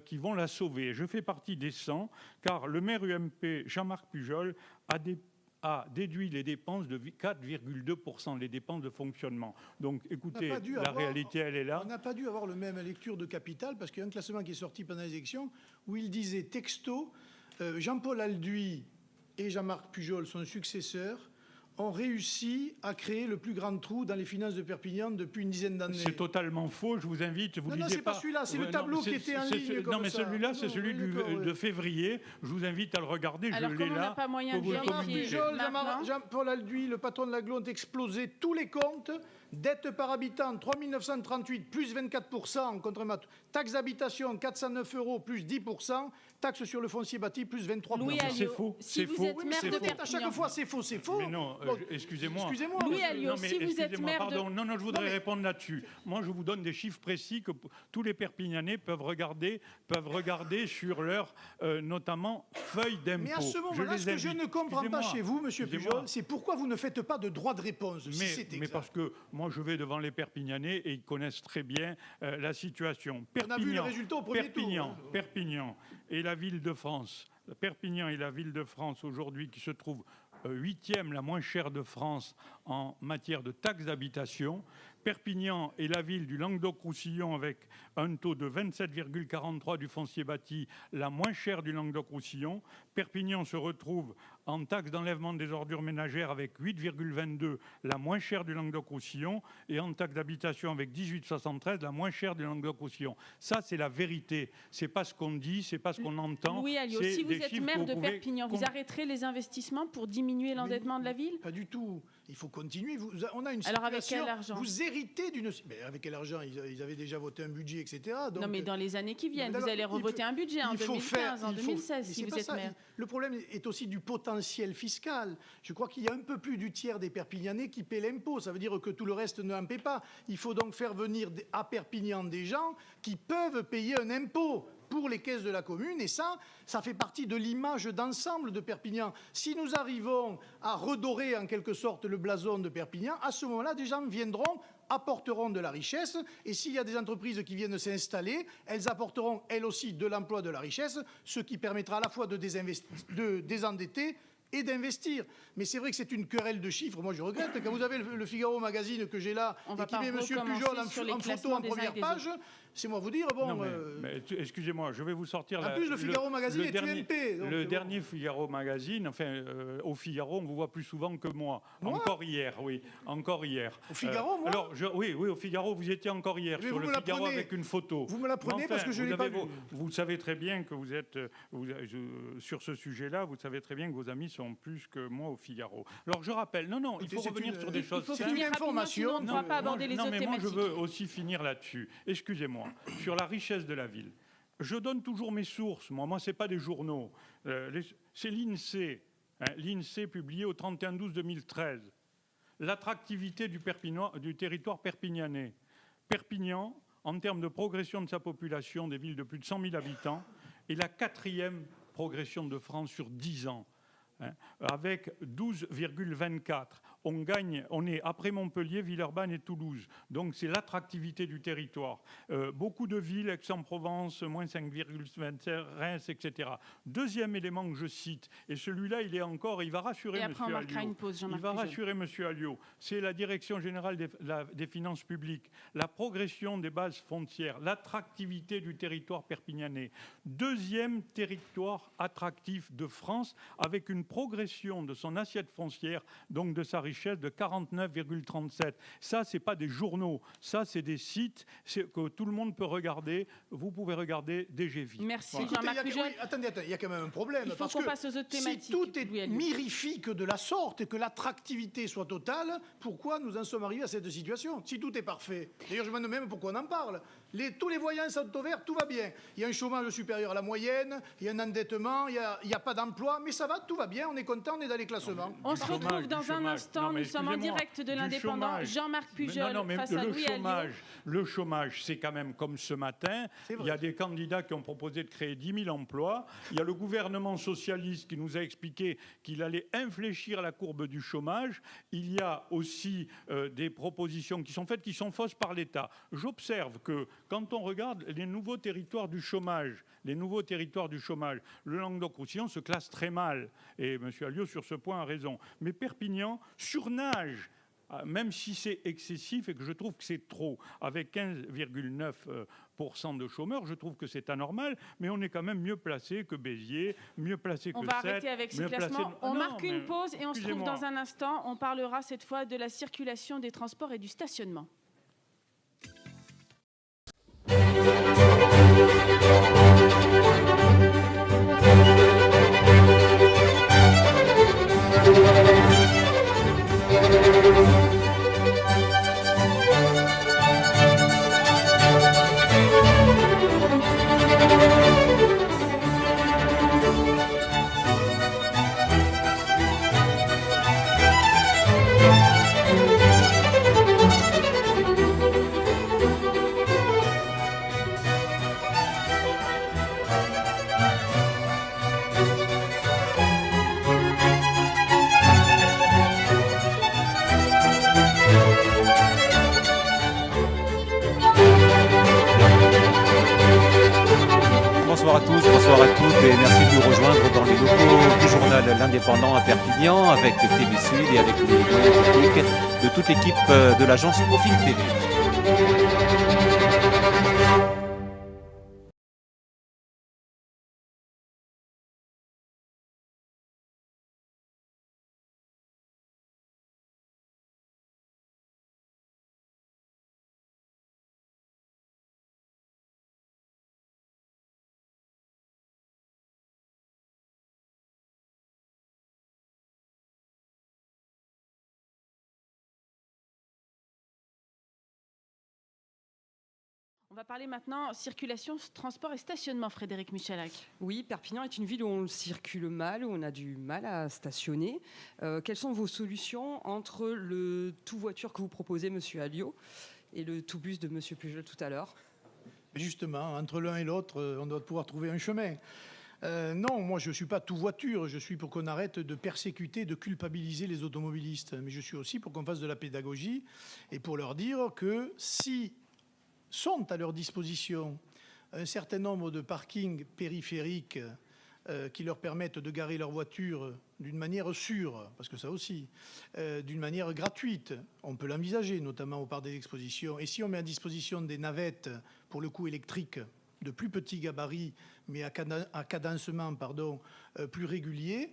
qui vont la sauver. Je fais partie des 100, car le maire UMP, Jean-Marc Pujol, a déduit les dépenses de 4,2%, les dépenses de fonctionnement. Donc, écoutez, réalité, elle est là. On n'a pas dû avoir le même lecture de Capital, parce qu'il y a un classement qui est sorti pendant les élections, où il disait texto, Jean-Paul Alduy et Jean-Marc Pujol, son successeur, ont réussi à créer le plus grand trou dans les finances de Perpignan depuis une dizaine d'années. C'est totalement faux, je vous invite. Vous non, c'est pas celui-là, c'est le tableau qui était en ligne. Non, mais celui-là, c'est celui de février. Je vous invite à le regarder, alors, je l'ai là. On n'a pas moyen de vérifier. Jean-Paul Alduy, le patron de l'Aglo, ont explosé tous les comptes. Dette par habitant, 3 938, plus 24%, contre taxe d'habitation, 409 €, plus 10%, taxe sur le foncier bâti, plus 23%. Louis Alliot, c'est faux. Si vous êtes maire de Perpignan... À chaque fois, c'est faux, c'est faux. Mais non, excusez-moi. Louis Alliot, si vous êtes maire de... Non, je voudrais répondre là-dessus. Moi, je vous donne des chiffres précis que tous les Perpignanais peuvent regarder sur leur, notamment, feuille d'impôt. Mais à ce moment-là, ce que je ne comprends pas chez vous, monsieur Pujol, c'est pourquoi vous ne faites pas de droit de réponse. Mais parce que moi, je vais devant les Perpignanais et ils connaissent très bien la situation. On a vu le résultat au premier tour. Perpignan et la ville de France. Perpignan et la ville de France aujourd'hui qui se trouvent 8e la moins chère de France en matière de taxes d'habitation. Perpignan est la ville du Languedoc-Roussillon avec un taux de 27,43 du foncier bâti, la moins chère du Languedoc-Roussillon. Perpignan se retrouve en taxe d'enlèvement des ordures ménagères avec 8,22, la moins chère du Languedoc-Roussillon, et en taxe d'habitation avec 18,73, la moins chère du Languedoc-Roussillon. Ça, c'est la vérité. C'est pas ce qu'on dit, c'est pas ce qu'on entend. Louis Alliot, si vous êtes maire de Perpignan, vous arrêterez les investissements pour diminuer l'endettement de la ville? Pas du tout. Il faut continuer. On a une situation... Alors avec quel argent? Vous héritez d'une... Mais avec quel argent? Ils avaient déjà voté un budget, etc. Donc... Non, mais dans les années qui viennent, vous allez revoter un budget en 2015, en 2016, si vous êtes maire. Le problème est aussi du potentiel fiscal. Je crois qu'il y a un peu plus du tiers des Perpignanais qui paient l'impôt. Ça veut dire que tout le reste n'en paie pas. Il faut donc faire venir à Perpignan des gens qui peuvent payer un impôt pour les caisses de la commune, et ça fait partie de l'image d'ensemble de Perpignan. Si nous arrivons à redorer en quelque sorte le blason de Perpignan, à ce moment-là, des gens viendront, apporteront de la richesse, et s'il y a des entreprises qui viennent s'installer, elles apporteront elles aussi de l'emploi, de la richesse, ce qui permettra à la fois de désendetter et d'investir. Mais c'est vrai que c'est une querelle de chiffres. Moi, je regrette. Quand vous avez le Figaro Magazine que j'ai là, et qui met M. Pujol en photo en première page, c'est moi vous dire, bon... Non, mais excusez-moi, je vais vous sortir... En plus, le Figaro Magazine est UMP. Le dernier Figaro Magazine, enfin, au Figaro, on vous voit plus souvent que moi. Encore hier, oui. Encore hier. Au Figaro, moi alors, oui, au Figaro, vous étiez encore hier, sur le Figaro avec une photo. Vous me la prenez parce que je ne l'ai pas vu. Vous savez très bien que vous êtes... sur ce sujet-là, vous savez très bien que vos amis sont plus que moi au Figaro. Alors je rappelle, il faut revenir sur des choses simples. Il faut finir rapidement, sinon on ne pourra pas aborder les autres thématiques. Mais moi je veux aussi finir là-dessus. Excusez-moi, sur la richesse de la ville. Je donne toujours mes sources. Moi c'est pas des journaux. C'est l'INSEE. L'INSEE publié au 31/12/2013. L'attractivité du territoire perpignanais. Perpignan en termes de progression de sa population, des villes de plus de 100 000 habitants, est la 4e progression de France sur 10 ans. Avec 12,24. On est après Montpellier, Villeurbanne et Toulouse. Donc c'est l'attractivité du territoire. Beaucoup de villes, Aix-en-Provence, moins 5,25, Reims, etc. Deuxième élément que je cite, et celui-là, il va rassurer M. Alliot. C'est la Direction générale des finances publiques, la progression des bases foncières, l'attractivité du territoire perpignanais. Deuxième territoire attractif de France, avec une progression de son assiette foncière, donc de sa richesse, de 49,37. Ça, ce n'est pas des journaux, ça, c'est des sites que tout le monde peut regarder. Vous pouvez regarder DGVI. Merci, voilà. Jean-Marc Pujol. Attendez, il y a quand même un problème. Il faut qu'on passe aux autres thématiques. Si tout est mirifique de la sorte et que l'attractivité soit totale, pourquoi nous en sommes arrivés à cette situation? Si tout est parfait. D'ailleurs, je me demande même pourquoi on en parle. Tous les voyants sont au vert, tout va bien. Il y a un chômage supérieur à la moyenne, il y a un endettement, il n'y a pas d'emploi, mais ça va, tout va bien, on est content, on est dans les classements. On se retrouve dans un instant, nous sommes en direct de l'Indépendant. Jean-Marc Pujol face à Louis Alliot. Le chômage, c'est quand même comme ce matin. Il y a des candidats qui ont proposé de créer 10 000 emplois. Il y a le gouvernement socialiste qui nous a expliqué qu'il allait infléchir la courbe du chômage. Il y a aussi des propositions qui sont faites, qui sont fausses par l'État. J'observe que quand on regarde les nouveaux territoires du chômage, le Languedoc-Roussillon se classe très mal. Et M. Alliot, sur ce point, a raison. Mais Perpignan surnage, même si c'est excessif et que je trouve que c'est trop. Avec 15,9% de chômeurs, je trouve que c'est anormal, mais on est quand même mieux placé que Béziers, mieux placé que Sète. On va arrêter avec ce classement. On marque une pause et on se retrouve dans un instant. On parlera cette fois de la circulation des transports et du stationnement. Bonsoir à tous, bonsoir à toutes et merci de nous rejoindre dans les locaux du journal L'Indépendant à Perpignan avec TV Sud et avec les moyens techniques de toute l'équipe de l'agence Profil TV. On va parler maintenant circulation, transport et stationnement, Frédéric Michalak. Oui, Perpignan est une ville où on circule mal, où on a du mal à stationner. Quelles sont vos solutions entre le tout-voiture que vous proposez, Monsieur Alliot, et le tout-bus de Monsieur Pujol tout à l'heure? Justement, entre l'un et l'autre, on doit pouvoir trouver un chemin. Non, moi je ne suis pas tout voiture, je suis pour qu'on arrête de persécuter, de culpabiliser les automobilistes. Mais je suis aussi pour qu'on fasse de la pédagogie et pour leur dire que si sont à leur disposition un certain nombre de parkings périphériques qui leur permettent de garer leur voiture d'une manière sûre, parce que ça aussi, d'une manière gratuite, on peut l'envisager, notamment au parc des expositions. Et si on met à disposition des navettes, pour le coup électriques, de plus petits gabarits, mais à cadencement plus régulier,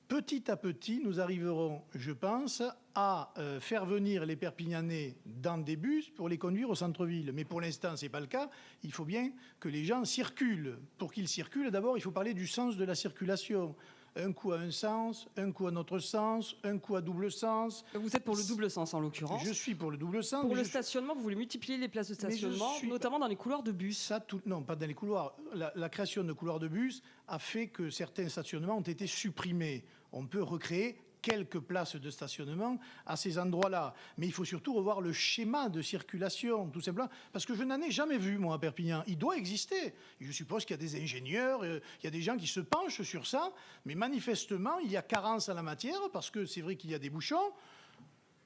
petit à petit, nous arriverons, je pense, à faire venir les Perpignanais dans des bus pour les conduire au centre-ville. Mais pour l'instant, ce n'est pas le cas. Il faut bien que les gens circulent. Pour qu'ils circulent, d'abord, il faut parler du sens de la circulation. Un coup à un sens, un coup à notre sens, un coup à double sens. Vous êtes pour le double sens en l'occurrence. Je suis pour le double sens. Pour le stationnement, vous voulez multiplier les places de stationnement, notamment dans les couloirs de bus. Non, pas dans les couloirs. La création de couloirs de bus a fait que certains stationnements ont été supprimés. On peut recréer quelques places de stationnement à ces endroits-là. Mais il faut surtout revoir le schéma de circulation, tout simplement, parce que je n'en ai jamais vu, moi, à Perpignan. Il doit exister. Je suppose qu'il y a des ingénieurs, il y a des gens qui se penchent sur ça, mais manifestement, il y a carence en la matière, parce que c'est vrai qu'il y a des bouchons.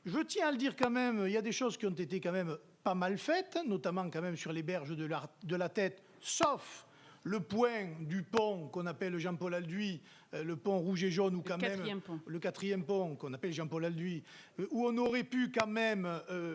Je tiens à le dire quand même, il y a des choses qui ont été quand même pas mal faites, notamment quand même sur les berges de la Tête, sauf le point du pont qu'on appelle Jean-Paul Alduy, le pont rouge et jaune, ou quand même le quatrième pont qu'on appelle Jean-Paul Alduy, où on aurait pu quand même,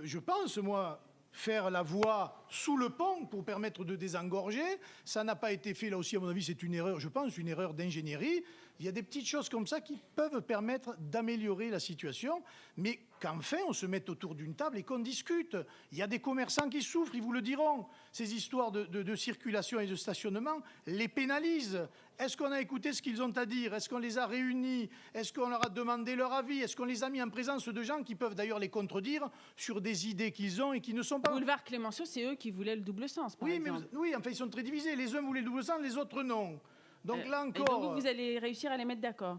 je pense moi, faire la voie sous le pont pour permettre de désengorger. Ça n'a pas été fait, là aussi à mon avis c'est une erreur, je pense, une erreur d'ingénierie. Il y a des petites choses comme ça qui peuvent permettre d'améliorer la situation, mais qu'enfin on se mette autour d'une table et qu'on discute. Il y a des commerçants qui souffrent, ils vous le diront. Ces histoires de circulation et de stationnement les pénalisent. Est-ce qu'on a écouté ce qu'ils ont à dire? Est-ce qu'on les a réunis? Est-ce qu'on leur a demandé leur avis? Est-ce qu'on les a mis en présence de gens qui peuvent d'ailleurs les contredire sur des idées qu'ils ont et qui ne sont pas... Boulevard Clémenceau, c'est eux qui voulaient le double sens, par exemple. Oui, enfin, ils sont très divisés. Les uns voulaient le double sens, les autres non. Donc là encore... Et donc vous allez réussir à les mettre d'accord?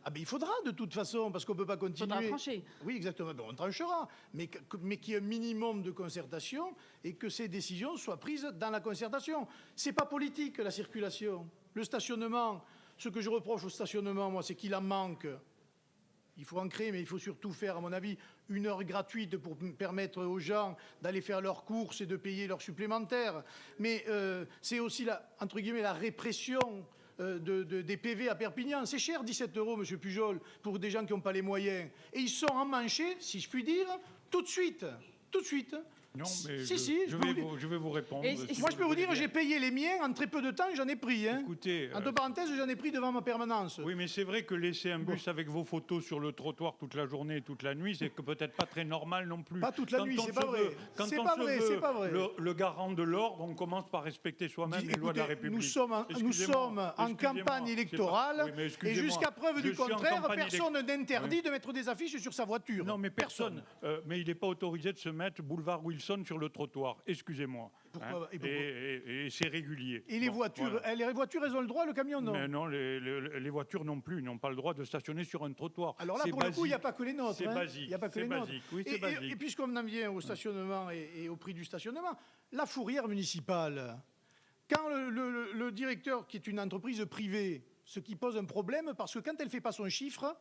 Ah ben il faudra de toute façon, parce qu'on ne peut pas continuer. Il faudra trancher. Oui, exactement. Bon, on tranchera, mais qu'il y ait un minimum de concertation et que ces décisions soient prises dans la concertation. C'est pas politique, la circulation. Le stationnement, ce que je reproche au stationnement, moi, c'est qu'il en manque. Il faut en créer, mais il faut surtout faire, à mon avis, 1 heure gratuite pour permettre aux gens d'aller faire leurs courses et de payer leurs supplémentaires. Mais c'est aussi, entre guillemets, la répression des PV à Perpignan. C'est cher, 17 €, monsieur Pujol, pour des gens qui n'ont pas les moyens. Et ils sont emmanchés, si je puis dire, tout de suite. Tout de suite. Non, mais je vais vous répondre. Moi, je peux vous dire, j'ai payé les miens en très peu de temps, j'en ai pris. Hein. Écoutez, entre parenthèses, j'en ai pris devant ma permanence. Oui, mais c'est vrai que laisser un bus avec vos photos sur le trottoir toute la journée et toute la nuit, c'est peut-être pas très normal non plus. Pas toute la nuit, c'est pas vrai. C'est pas vrai, c'est pas vrai. Le garant de l'ordre, on commence par respecter soi-même les lois de la République. Nous sommes en campagne électorale et jusqu'à preuve du contraire, personne n'interdit de mettre des affiches sur sa voiture. Non, mais personne. Mais il n'est pas autorisé de se mettre boulevard Wilson sur le trottoir. Excusez-moi. Pourquoi, et c'est régulier. Et les voitures, voilà. Les voitures, elles ont le droit, le camion, non? Mais non, les voitures non plus, n'ont pas le droit de stationner sur un trottoir. Alors là, pour le coup, il n'y a pas que les nôtres. C'est basique. Il n'y a pas que les nôtres. Oui, c'est basique. Et puisqu'on en vient au stationnement et au prix du stationnement, la fourrière municipale, quand le directeur, qui est une entreprise privée, ce qui pose un problème, parce que quand elle ne fait pas son chiffre,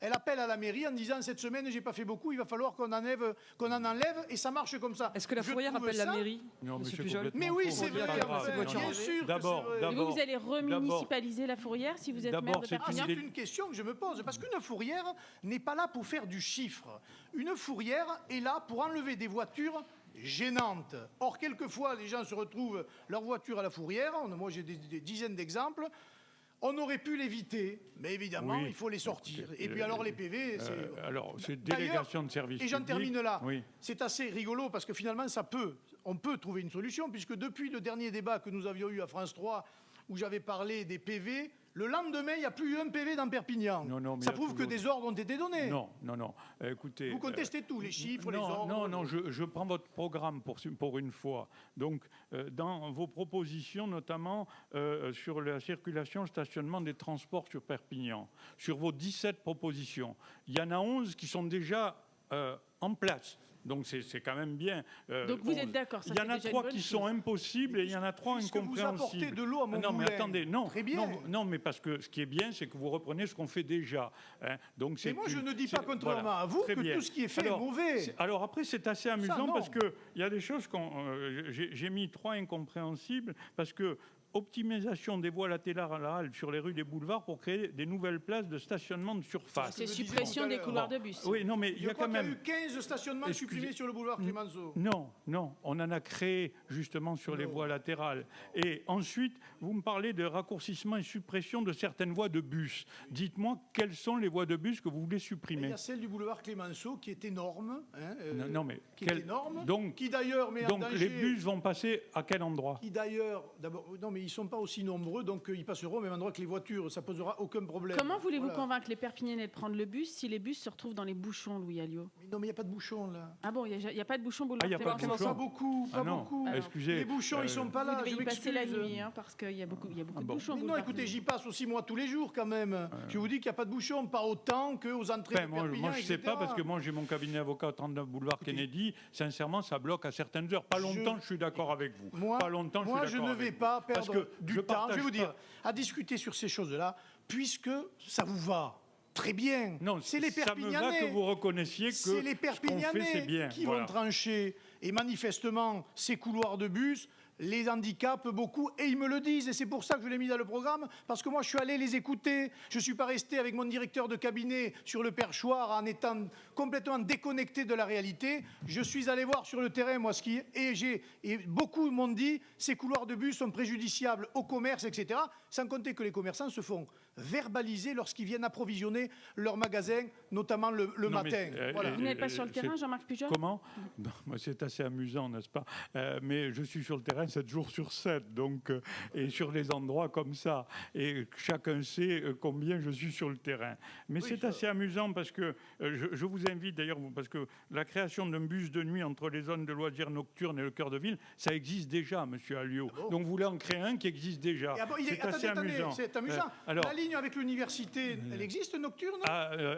elle appelle à la mairie en disant « Cette semaine, j'ai pas fait beaucoup, il va falloir qu'on en enlève », et ça marche comme ça. Est-ce que la fourrière appelle la mairie? Non, monsieur Pujol. Mais oui, c'est vrai, bien sûr. Vous allez remunicipaliser la fourrière si vous êtes maire de Perpignan? C'est une question que je me pose, parce qu'une fourrière n'est pas là pour faire du chiffre. Une fourrière est là pour enlever des voitures gênantes. Or, quelquefois, les gens se retrouvent leur voiture à la fourrière. Moi, j'ai des dizaines d'exemples. On aurait pu l'éviter, mais évidemment, il faut les sortir. Et puis alors, les PV, c'est... Alors, c'est délégation de service public. Et j'en termine là. Oui. C'est assez rigolo, parce que finalement, on peut trouver une solution, puisque depuis le dernier débat que nous avions eu à France 3, où j'avais parlé des PV, le lendemain, il n'y a plus eu un PV dans Perpignan. Non, ça prouve que des ordres ont été donnés. Non. Écoutez, vous contestez tout, les chiffres, les ordres. Non, je prends votre programme pour une fois. Donc, dans vos propositions, notamment sur la circulation, stationnement des transports sur Perpignan, sur vos 17 propositions, il y en a 11 qui sont déjà en place. Donc c'est quand même bien. Donc vous êtes d'accord? Il y en a 3 qui sont impossibles et il y en a 3 incompréhensibles. Vous apportez de l'eau à mon moulin. Non, mais attendez, Très bien. Non, mais parce que ce qui est bien, c'est que vous reprenez ce qu'on fait déjà. Donc mais moi, je ne dis pas, contrairement à vous, que tout ce qui est fait est mauvais. Alors après, c'est assez amusant parce qu'il y a des choses j'ai mis 3 incompréhensibles parce que optimisation des voies latérales sur les rues des boulevards pour créer des nouvelles places de stationnement de surface. C'est suppression des couloirs de bus. Oui, non, mais il y a quand même... Il y a eu 15 stationnements supprimés sur le boulevard Clémenceau. Non, on en a créé justement sur les voies latérales. Et ensuite, vous me parlez de raccourcissement et suppression de certaines voies de bus. Dites-moi, quelles sont les voies de bus que vous voulez supprimer? Il y a celle du boulevard Clémenceau qui est énorme. Non, mais qui est énorme. Donc, qui d'ailleurs met en danger... les bus vont passer à quel endroit? Qui d'ailleurs... Non, mais mais ils ne sont pas aussi nombreux, donc ils passeront au même endroit que les voitures. Ça ne posera aucun problème. Comment voulez-vous convaincre les Perpignanais de prendre le bus si les bus se retrouvent dans les bouchons, Louis Alliot? Mais non, mais il n'y a pas de bouchons, là. Ah bon, il n'y a pas de bouchons boulevard il y a pas de Clémenceau? bouchons. Pas beaucoup, pas Ah non, beaucoup. excusez. Les bouchons, ils ne sont pas Vous là. devez je y passer la m'excuse. nuit, parce qu'il y a beaucoup de bon. bouchons. Mais non, boulevard écoutez, j'y Clémenceau. passe aussi moi tous les jours quand même. Je vous dis qu'il n'y a pas de bouchons, pas autant qu'aux entrées Enfin, de Perpignan, moi, je ne sais etc. pas, parce que moi, j'ai mon cabinet avocat au 39 boulevard Écoutez, Kennedy. Sincèrement, ça bloque à certaines heures. Pas longtemps, je suis d'accord avec vous. Moi, pas longtemps, moi, je suis je d'accord ne avec vais vous. pas Parce perdre que du je temps, je vais vous partage dire, à discuter sur ces choses-là, puisque ça vous va. Très bien. Non, c'est les ça me va Perpignanais. que vous reconnaissiez que C'est les ce qu'on fait, c'est Perpignanais bien. qui Voilà. vont trancher. Et manifestement, ces couloirs de bus les handicapent beaucoup et ils me le disent. Et c'est pour ça que je l'ai mis dans le programme, parce que moi, je suis allé les écouter. Je ne suis pas resté avec mon directeur de cabinet sur le perchoir en étant complètement déconnecté de la réalité. Je suis allé voir sur le terrain, moi, et beaucoup m'ont dit ces couloirs de bus sont préjudiciables au commerce, etc. Sans compter que les commerçants se font verbaliser lorsqu'ils viennent approvisionner leur magasin, notamment le Non, matin. mais, Voilà. Vous n'êtes pas sur le terrain, c'est- Jean-Marc Pujol? Comment? Moi, c'est assez amusant, n'est-ce pas? Mais je suis sur le terrain 7 jours sur 7, donc, et sur les endroits comme ça. Et chacun sait combien je suis sur le terrain. Mais c'est assez amusant parce que je vous invite d'ailleurs, parce que la création d'un bus de nuit entre les zones de loisirs nocturnes et le cœur de ville, ça existe déjà, monsieur Alliot. Donc vous voulez en créer un qui existe déjà. Et ah bon, C'est assez amusant. C'est amusant. Alors, La ligne avec l'université, elle existe nocturne?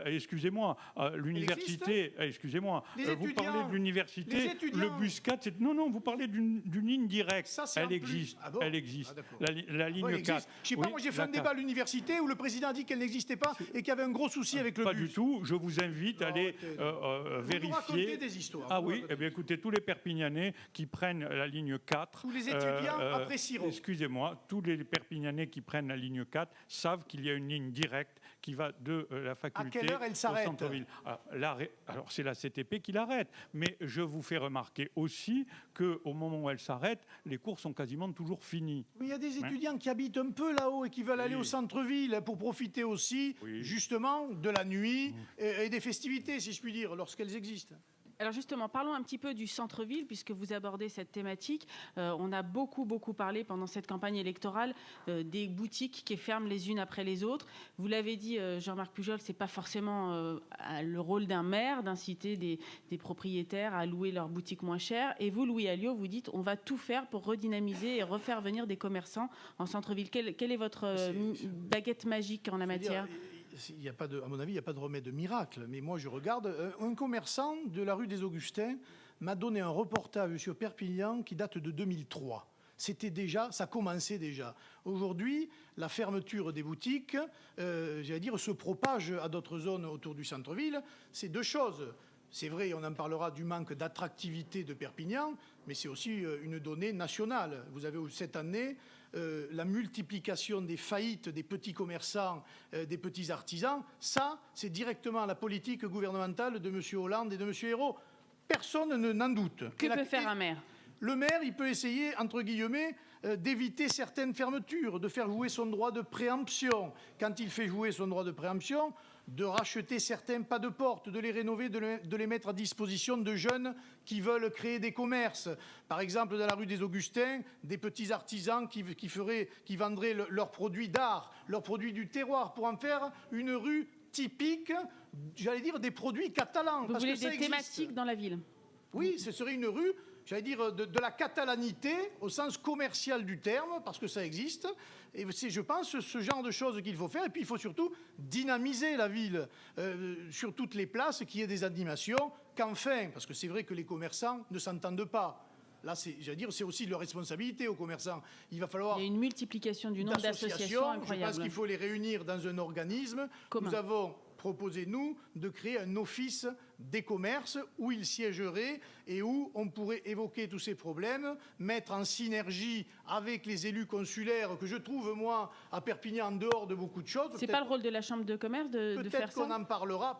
excusez-moi, l'université, excusez-moi, Les vous étudiants, parlez de l'université, les étudiants. le bus 4, non, vous parlez d'une ligne directe. Ça, c'est en elle plus. existe, Ah bon? elle existe. Ah, d'accord. La ligne Ouais, elle 4. existe. Je sais pas, moi j'ai fait un la débat à l'université où le président a dit qu'elle n'existait pas et qu'il y avait un gros souci avec le Pas bus. du tout, je vous invite à Non, aller Vous vérifier. racontez des histoires. Ah Vous oui, racontez. eh bien, écoutez, tous les Perpignanais qui prennent la ligne 4... Tous les étudiants apprécieront. Excusez-moi, tous les Perpignanais qui prennent la ligne 4 savent qu'il y a une ligne directe qui va de la faculté quelle heure elle au s'arrête? centre-ville. Alors, c'est la CTP qui l'arrête, mais je vous fais remarquer aussi qu'au moment où elle s'arrête, les cours sont quasiment toujours finis. Mais il y a des étudiants qui habitent un peu là-haut et qui veulent aller au centre-ville pour profiter aussi, justement, de la nuit et des festivités, si je puis dire, lorsqu'elles existent. Alors justement, parlons un petit peu du centre-ville, puisque vous abordez cette thématique. On a beaucoup parlé pendant cette campagne électorale des boutiques qui ferment les unes après les autres. Vous l'avez dit, Jean-Marc Pujol, c'est pas forcément le rôle d'un maire d'inciter des propriétaires à louer leurs boutiques moins chères. Et vous, Louis Alliot, vous dites on va tout faire pour redynamiser et refaire venir des commerçants en centre-ville. Quelle est votre baguette magique en la matière? Il y a pas de, à mon avis, il n'y a pas de remède miracle. Mais moi, je regarde, un commerçant de la rue des Augustins m'a donné un reportage sur Perpignan qui date de 2003. C'était déjà, ça commençait déjà. Aujourd'hui, la fermeture des boutiques, j'allais dire, se propage à d'autres zones autour du centre-ville. C'est deux choses. C'est vrai, on en parlera du manque d'attractivité de Perpignan, mais c'est aussi une donnée nationale. Vous avez cette année la multiplication des faillites des petits commerçants, des petits artisans. Ça, c'est directement la politique gouvernementale de M. Hollande et de M. Ayrault. Personne n'en doute. Que peut faire un maire? Le maire, il peut essayer, entre guillemets, d'éviter certaines fermetures, de faire jouer son droit de préemption. Quand il fait jouer son droit de préemption, de racheter certains pas de porte, de les rénover, de les mettre à disposition de jeunes qui veulent créer des commerces. Par exemple, dans la rue des Augustins, des petits artisans qui vendraient leurs produits d'art, leurs produits du terroir, pour en faire une rue typique, j'allais dire, des produits catalans. Vous voulez des thématiques dans la ville? Oui, ce serait une rue, j'allais dire, de la catalanité au sens commercial du terme, parce que ça existe. Et c'est, je pense, ce genre de choses qu'il faut faire. Et puis, il faut surtout dynamiser la ville sur toutes les places, qu'il y ait des animations, qu'enfin, parce que c'est vrai que les commerçants ne s'entendent pas. Là, j'allais dire, c'est aussi leur responsabilité aux commerçants. Il va falloir... Il y a une multiplication du nombre d'associations incroyable. Je pense qu'il faut les réunir dans un organisme. Commun. Nous avons proposé, nous, de créer un office des commerces où ils siégeraient et où on pourrait évoquer tous ces problèmes, mettre en synergie avec les élus consulaires que je trouve, moi, à Perpignan, en dehors de beaucoup de choses. C'est pas le rôle de la Chambre de commerce de faire ça?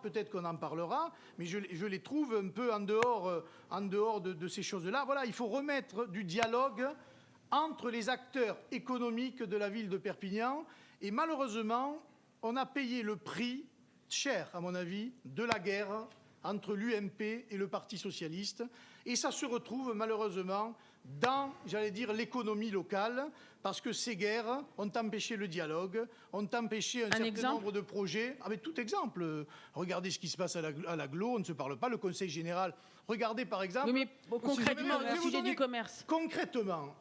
Peut-être qu'on en parlera, mais je les trouve un peu en dehors de ces choses-là. Voilà, il faut remettre du dialogue entre les acteurs économiques de la ville de Perpignan. Et malheureusement, on a payé le prix cher, à mon avis, de la guerre entre l'UMP et le Parti socialiste. Et ça se retrouve malheureusement dans, j'allais dire, l'économie locale, parce que ces guerres ont empêché le dialogue, ont empêché un certain nombre de projets. Avec tout exemple, regardez ce qui se passe à l'agglo, on ne se parle pas, le Conseil général. Regardez par exemple... Oui, mais concrètement, le sujet du commerce. Concrètement,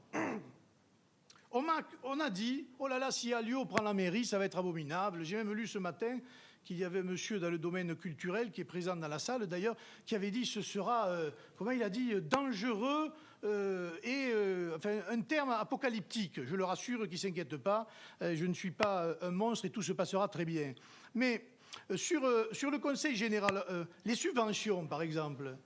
on a dit, oh là là, si Alliot prend la mairie, ça va être abominable. J'ai même lu ce matin qu'il y avait un monsieur dans le domaine culturel qui est présent dans la salle d'ailleurs, qui avait dit ce sera, comment il a dit, dangereux enfin, un terme apocalyptique. Je le rassure, qu'il ne s'inquiète pas, je ne suis pas un monstre et tout se passera très bien. Mais sur le Conseil général, les subventions par exemple,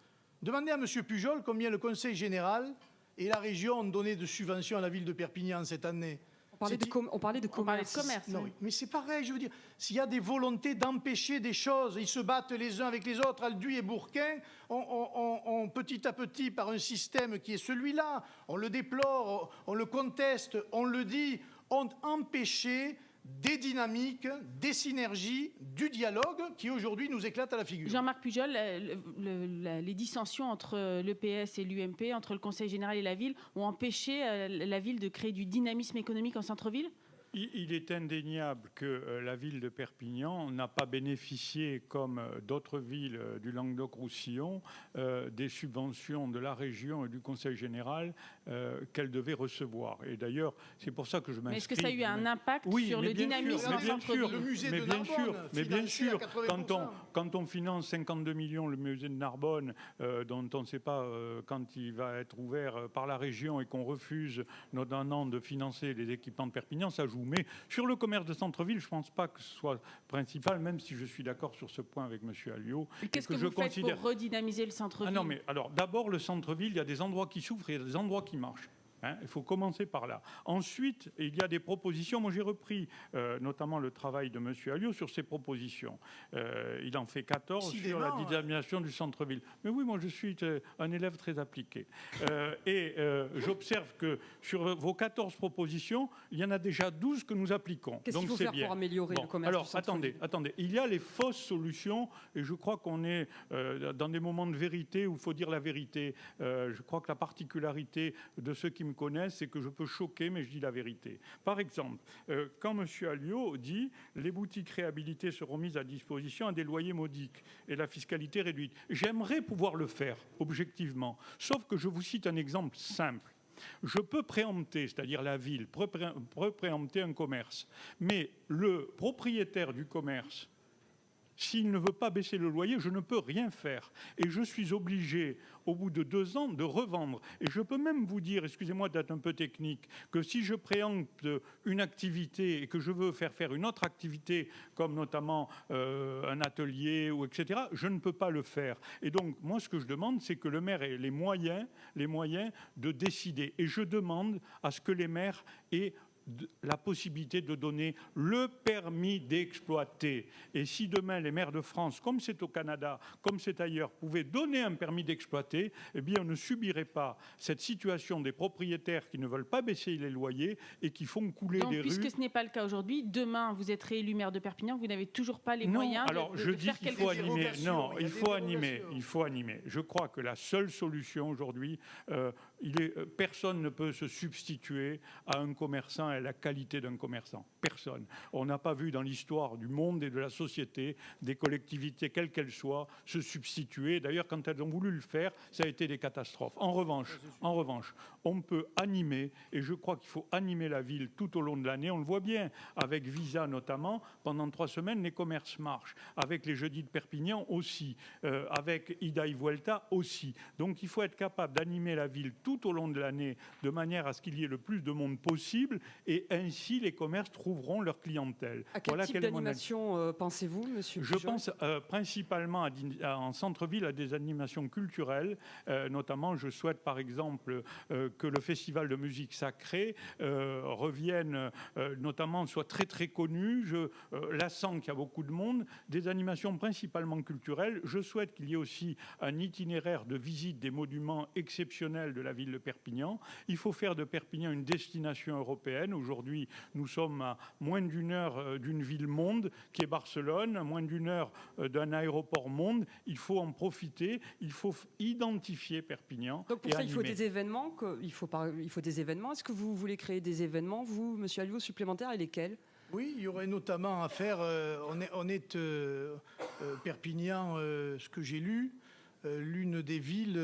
demandez à M. Pujol combien le Conseil général et la région ont donné de subventions à la ville de Perpignan cette année. On parlait de commerce. Non, oui. Mais c'est pareil, je veux dire, s'il y a des volontés d'empêcher des choses, ils se battent les uns avec les autres, Alduy et Bourquin, on petit à petit, par un système qui est celui-là, on le déplore, on le conteste, on le dit, ont empêché des dynamiques, des synergies, du dialogue qui aujourd'hui nous éclate à la figure. Jean-Marc Pujol, les dissensions entre l'EPS et l'UMP, entre le Conseil général et la ville, ont empêché la ville de créer du dynamisme économique en centre-ville ? Il est indéniable que la ville de Perpignan n'a pas bénéficié, comme d'autres villes du Languedoc-Roussillon, des subventions de la région et du Conseil général qu'elle devait recevoir. Et d'ailleurs, c'est pour ça que je m'inscris... Mais est-ce que ça a eu un impact sur le dynamisme en centre-ville ? Mais bien sûr, quand on finance 52 millions le musée de Narbonne, dont on ne sait pas quand il va être ouvert par la région et qu'on refuse notamment de financer les équipements de Perpignan, ça joue. Mais sur le commerce de centre-ville, je ne pense pas que ce soit principal, même si je suis d'accord sur ce point avec M. Alliot. Qu'est-ce que vous faites pour redynamiser le centre-ville ? Non, mais alors, d'abord, le centre-ville, il y a des endroits qui souffrent et il y a des endroits qui marchent. Il faut commencer par là. Ensuite, il y a des propositions. Moi, j'ai repris notamment le travail de M. Alliot sur ces propositions. Il en fait 14 sur la dynamisation du centre-ville. Mais oui, moi, je suis un élève très appliqué. J'observe que sur vos 14 propositions, il y en a déjà 12 que nous appliquons. Qu'est-ce qu'il faut faire pour améliorer le commerce du centre-ville ? Attendez. Il y a les fausses solutions et je crois qu'on est dans des moments de vérité où il faut dire la vérité. Je crois que la particularité de ceux qui me connaissent, c'est que je peux choquer, mais je dis la vérité. Par exemple, quand M. Alliot dit « les boutiques réhabilitées seront mises à disposition à des loyers modiques et la fiscalité réduite », j'aimerais pouvoir le faire, objectivement. Sauf que je vous cite un exemple simple. Je peux préempter, c'est-à-dire la ville, peut préempter un commerce, mais le propriétaire du commerce, s'il ne veut pas baisser le loyer, je ne peux rien faire. Et je suis obligé, au bout de 2 ans, de revendre. Et je peux même vous dire, excusez-moi d'être un peu technique, que si je préempte une activité et que je veux faire une autre activité, comme notamment un atelier, ou etc., je ne peux pas le faire. Et donc, moi, ce que je demande, c'est que le maire ait les moyens de décider. Et je demande à ce que les maires aient la possibilité de donner le permis d'exploiter. Et si demain les maires de France, comme c'est au Canada, comme c'est ailleurs, pouvaient donner un permis d'exploiter, eh bien on ne subirait pas cette situation des propriétaires qui ne veulent pas baisser les loyers et qui font couler les rues. Puisque ce n'est pas le cas aujourd'hui, demain vous êtes réélu maire de Perpignan, vous n'avez toujours pas les moyens de faire quelque chose. Non, il faut animer. Je crois que la seule solution aujourd'hui, personne ne peut se substituer à un commerçant, à la qualité d'un commerçant. Personne. On n'a pas vu dans l'histoire du monde et de la société des collectivités, quelles qu'elles soient, se substituer. D'ailleurs, quand elles ont voulu le faire, ça a été des catastrophes. En revanche, on peut animer, et je crois qu'il faut animer la ville tout au long de l'année. On le voit bien, avec Visa notamment, pendant 3 semaines, les commerces marchent. Avec les Jeudis de Perpignan aussi. Avec Ida y Vuelta aussi. Donc il faut être capable d'animer la ville tout au long de l'année, de manière à ce qu'il y ait le plus de monde possible, et ainsi les commerces trouveront leur clientèle. À quel type d'animation pensez-vous, monsieur Pujol ? Je pense principalement en centre-ville à des animations culturelles. Notamment, je souhaite par exemple que le festival de musique sacrée revienne, notamment soit très très connu. Là, sens qu'il y a beaucoup de monde. Des animations principalement culturelles. Je souhaite qu'il y ait aussi un itinéraire de visite des monuments exceptionnels de la ville de Perpignan. Il faut faire de Perpignan une destination européenne Aujourd'hui, nous sommes à moins d'une heure d'une ville monde qui est Barcelone, à moins d'une heure d'un aéroport monde. Il faut en profiter, il faut identifier Perpignan. Donc pour ça, il faut des événements. Il faut des événements. Est-ce que vous voulez créer des événements, vous, Monsieur Alliot, supplémentaires, et lesquels ? Oui, il y aurait notamment à faire, Perpignan, ce que j'ai lu, l'une des villes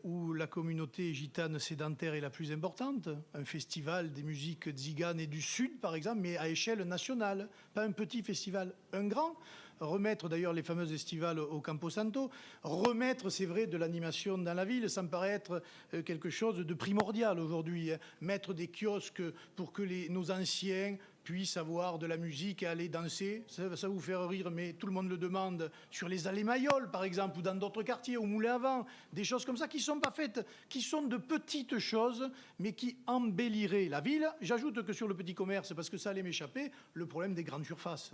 où la communauté gitane sédentaire est la plus importante. Un festival des musiques tziganes et du Sud, par exemple, mais à échelle nationale. Pas un petit festival, un grand. Remettre d'ailleurs les fameuses estivales au Camposanto. Remettre, c'est vrai, de l'animation dans la ville. Ça me paraît être quelque chose de primordial aujourd'hui. Mettre des kiosques pour que nos anciens puissent avoir de la musique et aller danser. Ça vous fait rire, mais tout le monde le demande. Sur les allées Mayol, par exemple, ou dans d'autres quartiers, au Moulin à Vent. Des choses comme ça qui ne sont pas faites, qui sont de petites choses, mais qui embelliraient la ville. J'ajoute que sur le petit commerce, parce que ça allait m'échapper, le problème des grandes surfaces.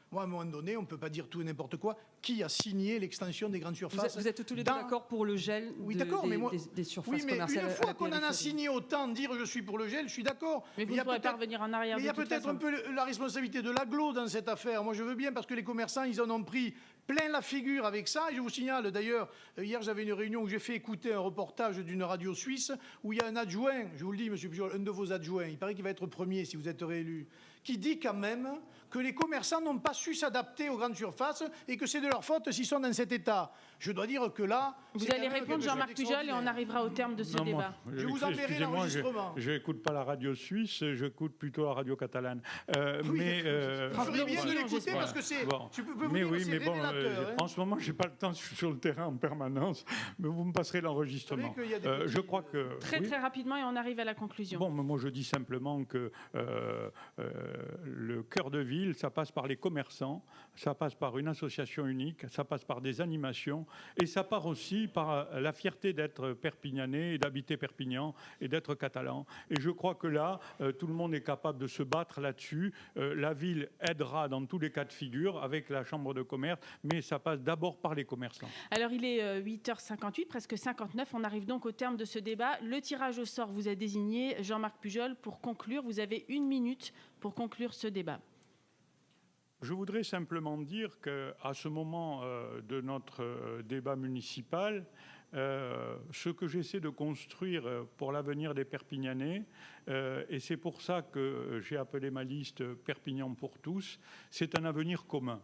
Moi, à un moment donné, on ne peut pas dire tout et n'importe quoi. Qui a signé l'extension des grandes surfaces ? Vous êtes tous les deux d'accord pour le gel des surfaces commerciales ? Une fois qu'on en a signé autant, dire je suis pour le gel, je suis d'accord. Mais vous ne pourrez pas revenir en arrière. Mais il y a peut-être un peu la responsabilité de l'agglo dans cette affaire. Moi, je veux bien, parce que les commerçants, ils en ont pris plein la figure avec ça. Et je vous signale, d'ailleurs, hier, j'avais une réunion où j'ai fait écouter un reportage d'une radio suisse où il y a un adjoint, je vous le dis, monsieur Pujol, un de vos adjoints, il paraît qu'il va être premier si vous êtes réélu, qui dit quand même que les commerçants n'ont pas su s'adapter aux grandes surfaces et que c'est de leur faute s'ils sont dans cet état. Je dois dire que là... Vous allez répondre, Jean-Marc Pujol, et on arrivera au terme de ce débat. Je vous enverrai l'enregistrement. Je n'écoute pas la radio suisse, j'écoute plutôt la radio catalane. Vous ferez bien de l'écouter parce que c'est... Bon. En ce moment, je n'ai pas le temps, je suis sur le terrain en permanence, mais vous me passerez l'enregistrement. Je crois que... Très rapidement, et on arrive à la conclusion. Bon, moi je dis simplement que le cœur de ville, ça passe par les commerçants, ça passe par une association unique, ça passe par des animations, et ça part aussi par la fierté d'être perpignanais, et d'habiter Perpignan, et d'être catalan. Et je crois que là, tout le monde est capable de se battre là-dessus. La ville aidera dans tous les cas de figure, avec la chambre de commerce, mais ça passe d'abord par les commerçants. Alors, il est 8h58, presque 59. On arrive donc au terme de ce débat. Le tirage au sort vous a désigné. Jean-Marc Pujol, pour conclure, vous avez 1 minute pour conclure ce débat. Je voudrais simplement dire qu'à ce moment de notre débat municipal, ce que j'essaie de construire pour l'avenir des Perpignanais, et c'est pour ça que j'ai appelé ma liste Perpignan pour tous, c'est un avenir commun.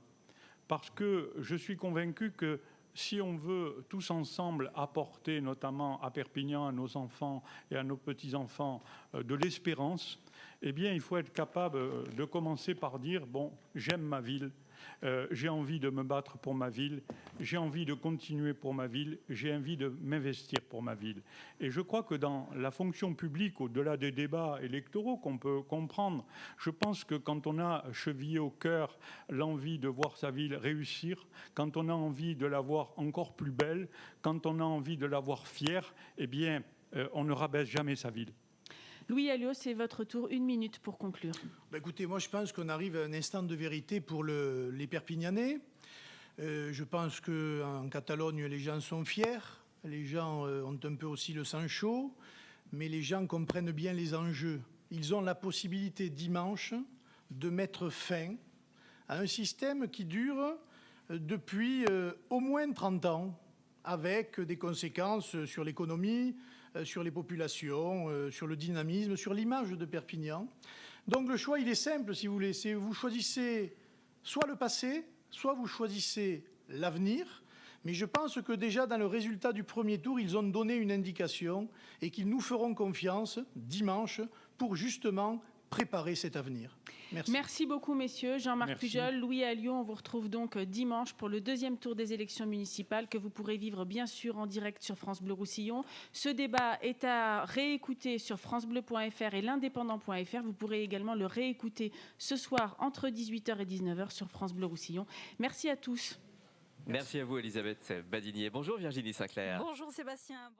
Parce que je suis convaincu que si on veut tous ensemble apporter, notamment à Perpignan, à nos enfants et à nos petits-enfants, de l'espérance, eh bien, il faut être capable de commencer par dire « bon, j'aime ma ville, j'ai envie de me battre pour ma ville, j'ai envie de continuer pour ma ville, j'ai envie de m'investir pour ma ville ». Et je crois que dans la fonction publique, au-delà des débats électoraux qu'on peut comprendre, je pense que quand on a chevillé au cœur l'envie de voir sa ville réussir, quand on a envie de la voir encore plus belle, quand on a envie de la voir fière, eh bien, on ne rabaisse jamais sa ville. Louis Alliot, c'est votre tour, 1 minute pour conclure. Écoutez, moi je pense qu'on arrive à un instant de vérité pour les Perpignanais. Je pense qu'en Catalogne, les gens sont fiers, les gens ont un peu aussi le sang chaud, mais les gens comprennent bien les enjeux. Ils ont la possibilité dimanche de mettre fin à un système qui dure depuis au moins 30 ans, avec des conséquences sur l'économie, sur les populations, sur le dynamisme, sur l'image de Perpignan. Donc le choix, il est simple, si vous voulez. C'est vous choisissez soit le passé, soit vous choisissez l'avenir. Mais je pense que déjà dans le résultat du premier tour, ils ont donné une indication et qu'ils nous feront confiance dimanche pour justement préparer cet avenir. Merci. Merci beaucoup, messieurs. Jean-Marc Pujol, Louis Alliot, on vous retrouve donc dimanche pour le 2e tour des élections municipales que vous pourrez vivre bien sûr en direct sur France Bleu Roussillon. Ce débat est à réécouter sur francebleu.fr et l'indépendant.fr. Vous pourrez également le réécouter ce soir entre 18h et 19h sur France Bleu Roussillon. Merci à tous. Merci à vous, Elisabeth Badinier. Bonjour, Virginie Sinclair. Bonjour, Sébastien.